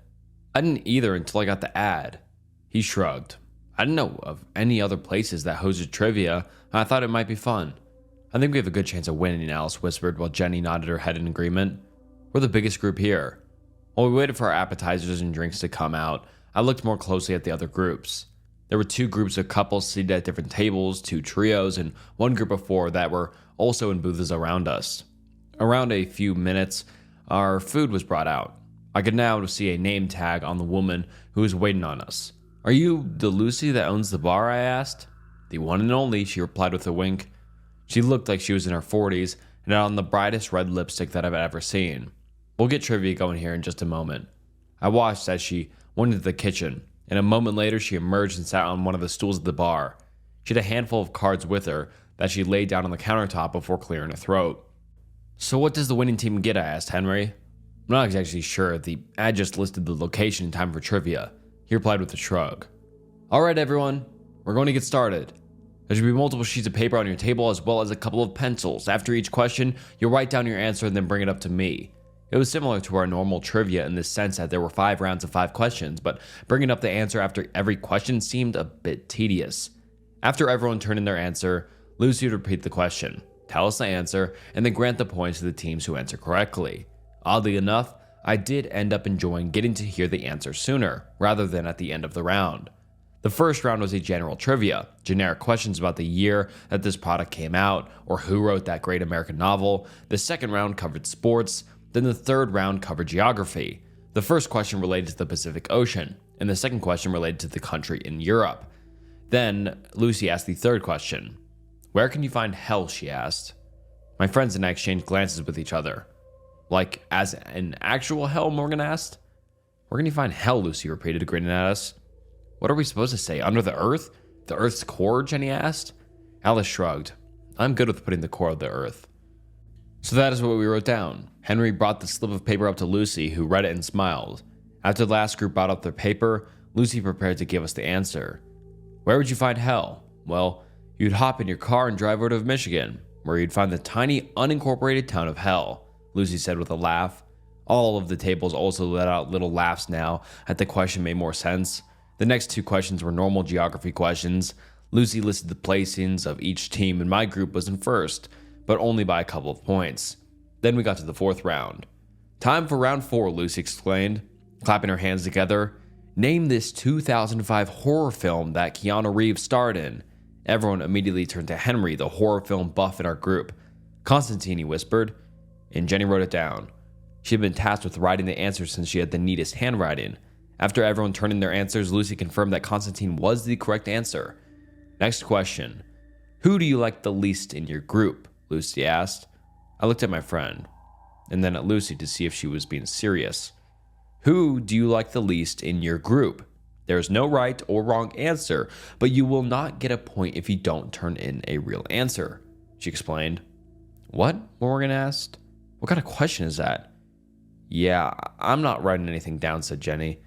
I didn't either until I got the ad. He shrugged. I didn't know of any other places that hosted trivia, and I thought it might be fun. I think we have a good chance of winning, Alice whispered while Jenny nodded her head in agreement. We're the biggest group here. While we waited for our appetizers and drinks to come out, I looked more closely at the other groups. There were 2 groups of couples seated at different tables, 2 trios, and 1 group of 4 that were also in booths around us. Around a few minutes, our food was brought out. I could now see a name tag on the woman who was waiting on us. Are you the Lucy that owns the bar? I asked. The one and only, she replied with a wink. She looked like she was in her 40s and had on the brightest red lipstick that I've ever seen. We'll get trivia going here in just a moment. I watched as she went into the kitchen, and a moment later she emerged and sat on one of the stools at the bar. She had a handful of cards with her that she laid down on the countertop before clearing her throat. So what does the winning team get? I asked Henry. I'm not exactly sure. The ad just listed the location in time for trivia. He replied with a shrug. Alright everyone, we're going to get started. There should be multiple sheets of paper on your table as well as a couple of pencils. After each question, you'll write down your answer and then bring it up to me. It was similar to our normal trivia in the sense that there were 5 rounds of 5 questions, but bringing up the answer after every question seemed a bit tedious. After everyone turned in their answer, Lucy would repeat the question, tell us the answer, and then grant the points to the teams who answer correctly. Oddly enough, I did end up enjoying getting to hear the answer sooner, rather than at the end of the round. The first round was a general trivia, generic questions about the year that this product came out, or who wrote that great American novel. The second round covered sports, then the third round covered geography. The first question related to the Pacific Ocean, and the second question related to the country in Europe. Then, Lucy asked the third question. Where can you find hell, she asked. My friends and I exchanged glances with each other. Like, as an actual hell, Morgan asked. Where can you find hell, Lucy repeated, grinning at us. What are we supposed to say, under the earth? The earth's core, Jenny asked. Alice shrugged. I'm good with putting the core of the earth. So that is what we wrote down. Henry brought the slip of paper up to Lucy, who read it and smiled. After the last group brought up their paper, Lucy prepared to give us the answer. Where would you find hell? Well, you'd hop in your car and drive out of Michigan, where you'd find the tiny, unincorporated town of Hell, Lucy said with a laugh. All of the tables also let out little laughs now that the question made more sense. The next 2 questions were normal geography questions. Lucy listed the placings of each team, and my group was in first, but only by a couple of points. Then we got to the 4th round. Time for round 4, Lucy exclaimed, clapping her hands together. Name this 2005 horror film that Keanu Reeves starred in. Everyone immediately turned to Henry, the horror film buff in our group. Constantine, he whispered, and Jenny wrote it down. She had been tasked with writing the answers since she had the neatest handwriting. After everyone turned in their answers, Lucy confirmed that Constantine was the correct answer. Next question. Who do you like the least in your group? Lucy asked. I looked at my friend, and then at Lucy to see if she was being serious. Who do you like the least in your group? There is no right or wrong answer, but you will not get a point if you don't turn in a real answer, she explained. What? Morgan asked. What kind of question is that? Yeah, I'm not writing anything down, said Jenny.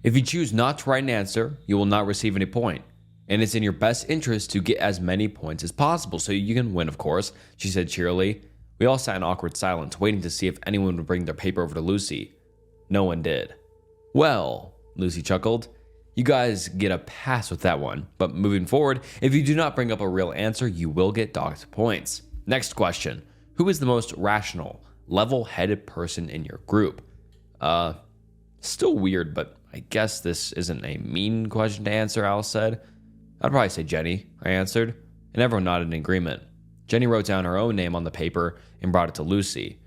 If you choose not to write an answer, you will not receive any point. And it's in your best interest to get as many points as possible so you can win, of course, she said cheerily. We all sat in awkward silence, waiting to see if anyone would bring their paper over to Lucy. No one did. Well, Lucy chuckled, you guys get a pass with that one. But moving forward, if you do not bring up a real answer, you will get docked points. Next question. Who is the most rational, level-headed person in your group? Still weird, but I guess this isn't a mean question to answer, Alice said. I'd probably say Jenny, I answered, and everyone nodded in agreement. Jenny wrote down her own name on the paper and brought it to Lucy.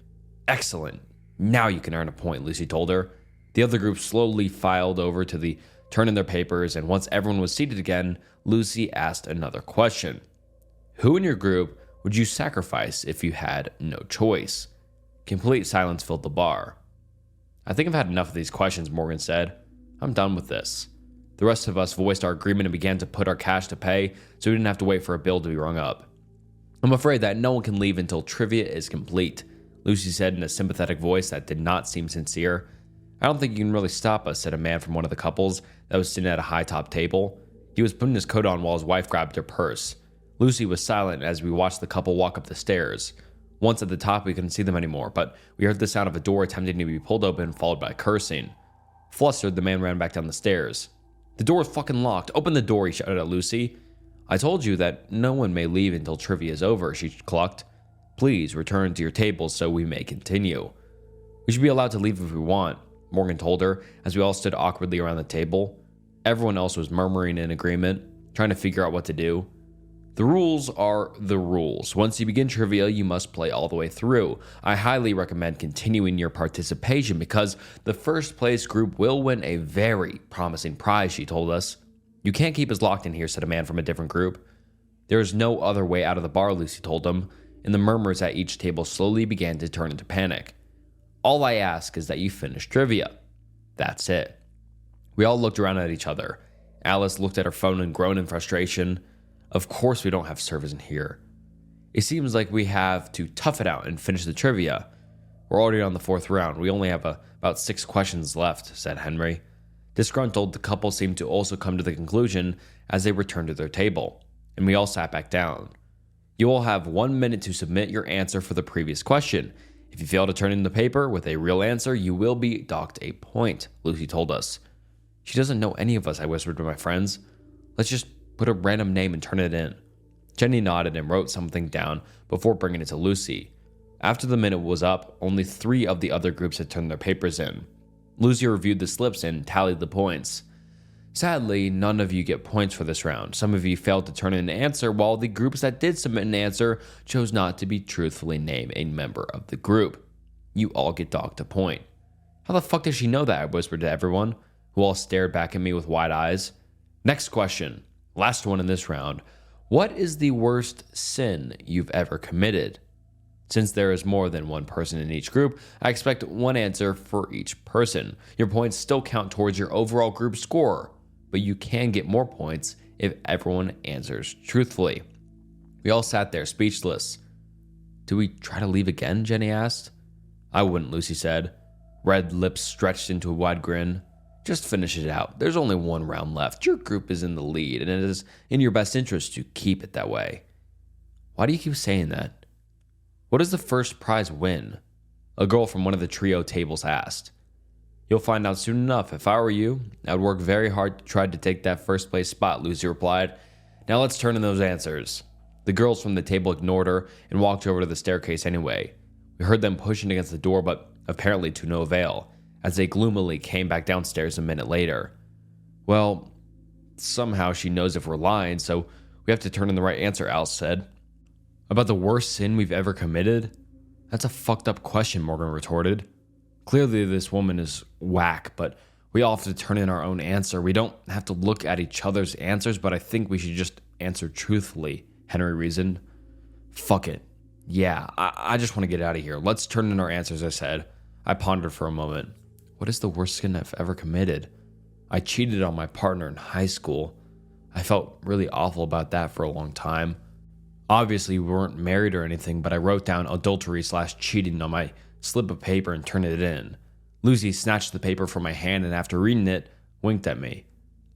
Excellent. Now you can earn a point, Lucy told her. The other group slowly filed over to the turned in their papers, and once everyone was seated again, Lucy asked another question. Who in your group would you sacrifice if you had no choice? Complete silence filled the bar. I think I've had enough of these questions, Morgan said. I'm done with this. The rest of us voiced our agreement and began to put our cash to pay so we didn't have to wait for a bill to be rung up. I'm afraid that no one can leave until trivia is complete, Lucy said in a sympathetic voice that did not seem sincere. I don't think you can really stop us, said a man from one of the couples that was sitting at a high-top table. He was putting his coat on while his wife grabbed her purse. Lucy was silent as we watched the couple walk up the stairs. Once at the top, we couldn't see them anymore, but we heard the sound of a door attempting to be pulled open, followed by cursing. Flustered, the man ran back down the stairs. The door is fucking locked. Open the door, he shouted at Lucy. I told you that no one may leave until trivia is over, she clucked. Please return to your tables so we may continue. We should be allowed to leave if we want, Morgan told her as we all stood awkwardly around the table. Everyone else was murmuring in agreement, trying to figure out what to do. The rules are the rules. Once you begin trivia, you must play all the way through. I highly recommend continuing your participation because the first place group will win a very promising prize, she told us. You can't keep us locked in here, said a man from a different group. There is no other way out of the bar, Lucy told them, and the murmurs at each table slowly began to turn into panic. All I ask is that you finish trivia. That's it. We all looked around at each other. Alice looked at her phone and groaned in frustration. Of course we don't have servers in here. It seems like we have to tough it out and finish the trivia. We're already on the 4th round. We only have about 6 questions left, said Henry. Disgruntled, the couple seemed to also come to the conclusion as they returned to their table, and we all sat back down. You all have 1 minute to submit your answer for the previous question. If you fail to turn in the paper with a real answer, you will be docked a point, Lucy told us. She doesn't know any of us, I whispered to my friends. Let's just put a random name and turn it in. Jenny nodded and wrote something down before bringing it to Lucy. After the minute was up, only 3 of the other groups had turned their papers in. Lucy reviewed the slips and tallied the points. Sadly, none of you get points for this round. Some of you failed to turn in an answer, while the groups that did submit an answer chose not to be truthfully named a member of the group. You all get docked a point. How the fuck does she know that? I whispered to everyone, who all stared back at me with wide eyes. Next question. Last one in this round. What is the worst sin you've ever committed? Since there is more than one person in each group, I expect one answer for each person. Your points still count towards your overall group score, but you can get more points if everyone answers truthfully. We all sat there speechless. Do we try to leave again? Jenny asked. I wouldn't, Lucy said. Red lips stretched into a wide grin. Just finish it out. There's only 1 round left. Your group is in the lead, and it is in your best interest to keep it that way. Why do you keep saying that? What does the first prize win? A girl from one of the trio tables asked. You'll find out soon enough. If I were you, I would work very hard to try to take that first place spot, Lucy replied. Now let's turn in those answers. The girls from the table ignored her and walked over to the staircase anyway. We heard them pushing against the door, but apparently to no avail, as they gloomily came back downstairs a minute later. Well, somehow she knows if we're lying, so we have to turn in the right answer, Alice said. About the worst sin we've ever committed? That's a fucked up question, Morgan retorted. Clearly this woman is whack, but we all have to turn in our own answer. We don't have to look at each other's answers, but I think we should just answer truthfully, Henry reasoned. Fuck it. Yeah, I just want to get out of here. Let's turn in our answers, I said. I pondered for a moment. What is the worst sin I've ever committed? I cheated on my partner in high school. I felt really awful about that for a long time. Obviously, we weren't married or anything, but I wrote down adultery/cheating on my slip of paper and turned it in. Lucy snatched the paper from my hand and after reading it, winked at me.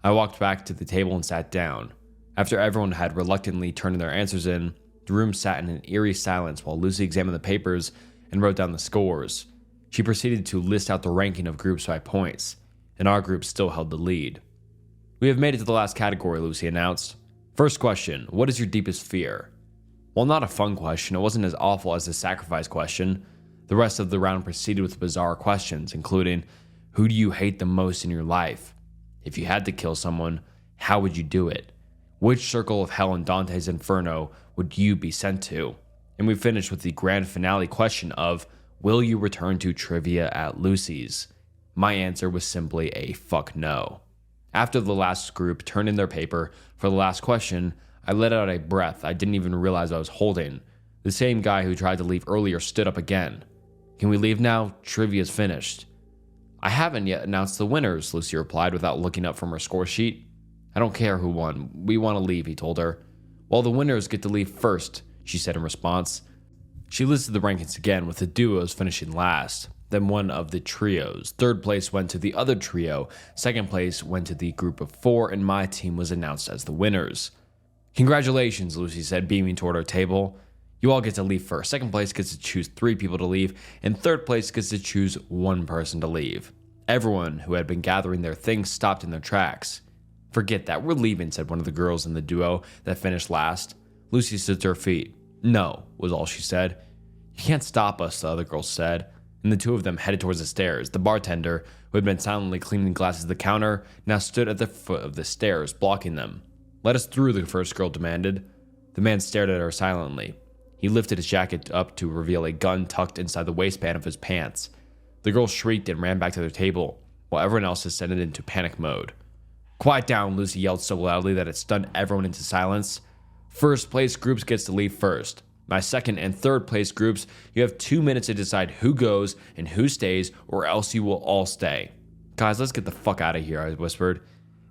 I walked back to the table and sat down. After everyone had reluctantly turned their answers in, the room sat in an eerie silence while Lucy examined the papers and wrote down the scores. She proceeded to list out the ranking of groups by points, and our group still held the lead. We have made it to the last category, Lucy announced. First question, what is your deepest fear? While not a fun question, it wasn't as awful as the sacrifice question. The rest of the round proceeded with bizarre questions, including, who do you hate the most in your life? If you had to kill someone, how would you do it? Which circle of hell in Dante's Inferno would you be sent to? And we finished with the grand finale question of, will you return to trivia at Lucy's? My answer was simply a fuck no. After the last group turned in their paper for the last question, I let out a breath I didn't even realize I was holding. The same guy who tried to leave earlier stood up again. "Can we leave now? Trivia's finished." "I haven't yet announced the winners," Lucy replied without looking up from her score sheet. "I don't care who won. We want to leave," he told her. "Well, the winners get to leave first," she said in response. She listed the rankings again, with the duos finishing last, then one of the trios. Third place went to the other trio, second place went to the group of 4, and my team was announced as the winners. "Congratulations," Lucy said, beaming toward our table. "You all get to leave first. Second place gets to choose 3 people to leave, and third place gets to choose 1 person to leave." Everyone who had been gathering their things stopped in their tracks. "Forget that, we're leaving," said one of the girls in the duo that finished last. Lucy stood to her feet. "No," was all she said. "You can't stop us," the other girls said, and the two of them headed towards the stairs. The bartender, who had been silently cleaning glasses at the counter, now stood at the foot of the stairs, blocking them. "Let us through," the first girl demanded. The man stared at her silently. He lifted his jacket up to reveal a gun tucked inside the waistband of his pants. The girls shrieked and ran back to their table, while everyone else descended into panic mode. "Quiet down," Lucy yelled so loudly that it stunned everyone into silence. "First place groups gets to leave first. My second and third place groups, you have 2 minutes to decide who goes and who stays, or else you will all stay." "Guys, let's get the fuck out of here," I whispered,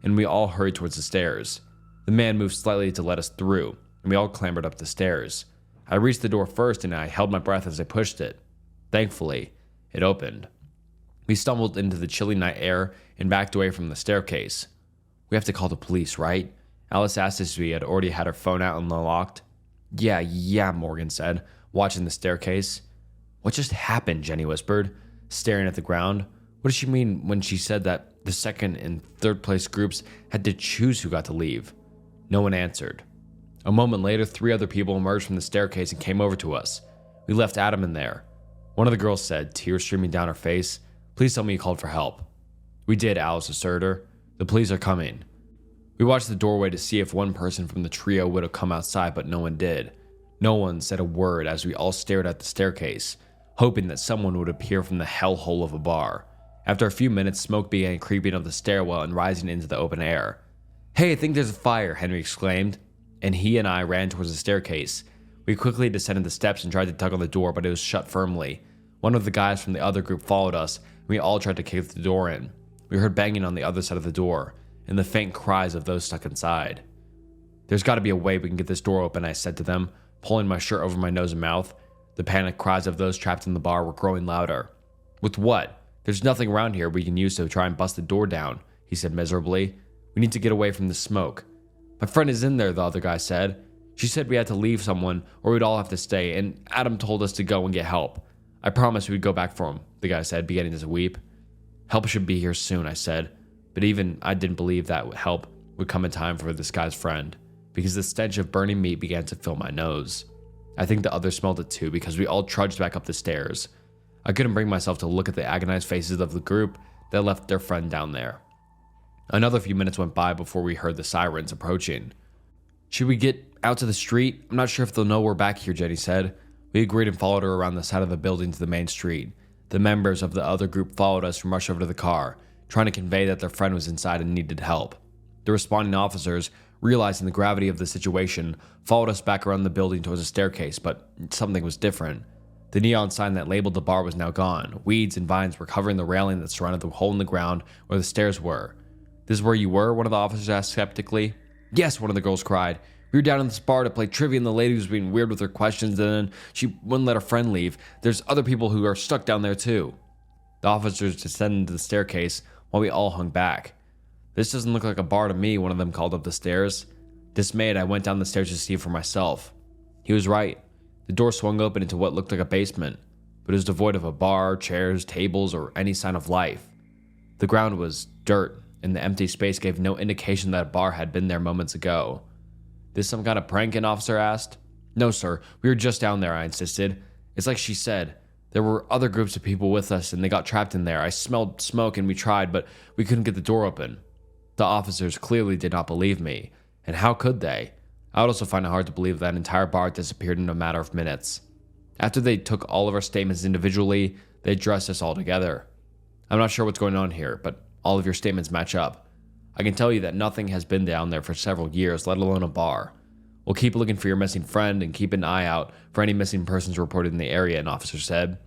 and we all hurried towards the stairs. The man moved slightly to let us through, and we all clambered up the stairs. I reached the door first, and I held my breath as I pushed it. Thankfully, it opened. We stumbled into the chilly night air and backed away from the staircase. "We have to call the police, right?" Alice asked as we had already had her phone out and unlocked. Yeah, Morgan said, watching the staircase. "What just happened?" Jenny whispered, staring at the ground. What did she mean when she said that the second and third place groups had to choose who got to leave? No one answered. A moment later, 3 other people emerged from the staircase and came over to us. "We left Adam in there." One of the girls said, tears streaming down her face. "Please tell me you called for help." "We did," Alice assured her. "The police are coming." We watched the doorway to see if one person from the trio would have come outside, but no one did. No one said a word as we all stared at the staircase, hoping that someone would appear from the hellhole of a bar. After a few minutes, smoke began creeping up the stairwell and rising into the open air. "Hey, I think there's a fire," Henry exclaimed, and he and I ran towards the staircase. We quickly descended the steps and tried to tug on the door, but it was shut firmly. One of the guys from the other group followed us, and we all tried to kick the door in. We heard banging on the other side of the door, and the faint cries of those stuck inside. "There's got to be a way we can get this door open," I said to them, pulling my shirt over my nose and mouth. The panicked cries of those trapped in the bar were growing louder. "With what? There's nothing around here we can use to try and bust the door down," he said miserably. "We need to get away from the smoke." "My friend is in there," the other guy said. "She said we had to leave someone or we'd all have to stay, and Adam told us to go and get help. I promised we'd go back for him," the guy said, beginning to weep. "Help should be here soon," I said. But even I didn't believe that help would come in time for this guy's friend, because the stench of burning meat began to fill my nose. I think the others smelled it too, because we all trudged back up the stairs. I couldn't bring myself to look at the agonized faces of the group that left their friend down there. Another few minutes went by before we heard the sirens approaching. "Should we get out to the street? I'm not sure if they'll know we're back here," Jenny said. We agreed and followed her around the side of the building to the main street. The members of the other group followed us and rushed over to the car, trying to convey that their friend was inside and needed help. The responding officers, realizing the gravity of the situation, followed us back around the building towards the staircase, but something was different. The neon sign that labeled the bar was now gone. Weeds and vines were covering the railing that surrounded the hole in the ground where the stairs were. "This is where you were?" one of the officers asked skeptically. "Yes," one of the girls cried. "We were down in this bar to play trivia and the lady was being weird with her questions and then she wouldn't let her friend leave. There's other people who are stuck down there too." The officers descended the staircase while we all hung back. "This doesn't look like a bar to me," one of them called up the stairs. Dismayed, I went down the stairs to see for myself. He was right. The door swung open into what looked like a basement, but it was devoid of a bar, chairs, tables, or any sign of life. The ground was dirt, and the empty space gave no indication that a bar had been there moments ago. "This some kind of prank?" an officer asked. "No, sir. We were just down there," I insisted. "It's like she said. There were other groups of people with us, and they got trapped in there. I smelled smoke, and we tried, but we couldn't get the door open." The officers clearly did not believe me, and how could they? I would also find it hard to believe that entire bar disappeared in a matter of minutes. After they took all of our statements individually, they addressed us all together. "I'm not sure what's going on here, but all of your statements match up. I can tell you that nothing has been down there for several years, let alone a bar. We'll keep looking for your missing friend and keep an eye out for any missing persons reported in the area," an officer said.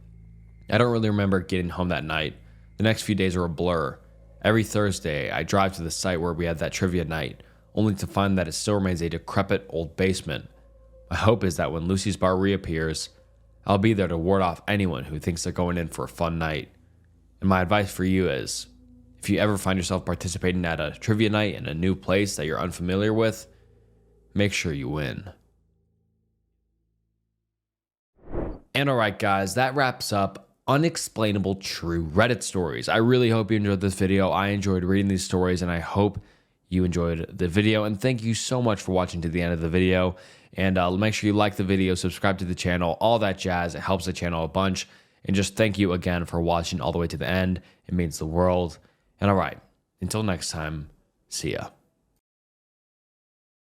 I don't really remember getting home that night. The next few days were a blur. Every Thursday, I drive to the site where we had that trivia night, only to find that it still remains a decrepit old basement. My hope is that when Lucy's bar reappears, I'll be there to ward off anyone who thinks they're going in for a fun night. And my advice for you is, if you ever find yourself participating at a trivia night in a new place that you're unfamiliar with, make sure you win. And alright guys, that wraps up Unexplainable True Reddit Stories. I really hope you enjoyed this video. I enjoyed reading these stories, and I hope you enjoyed the video. And thank you so much for watching to the end of the video. And make sure you like the video, subscribe to the channel, all that jazz. It helps the channel a bunch. And just thank you again for watching all the way to the end. It means the world. And alright, until next time, see ya.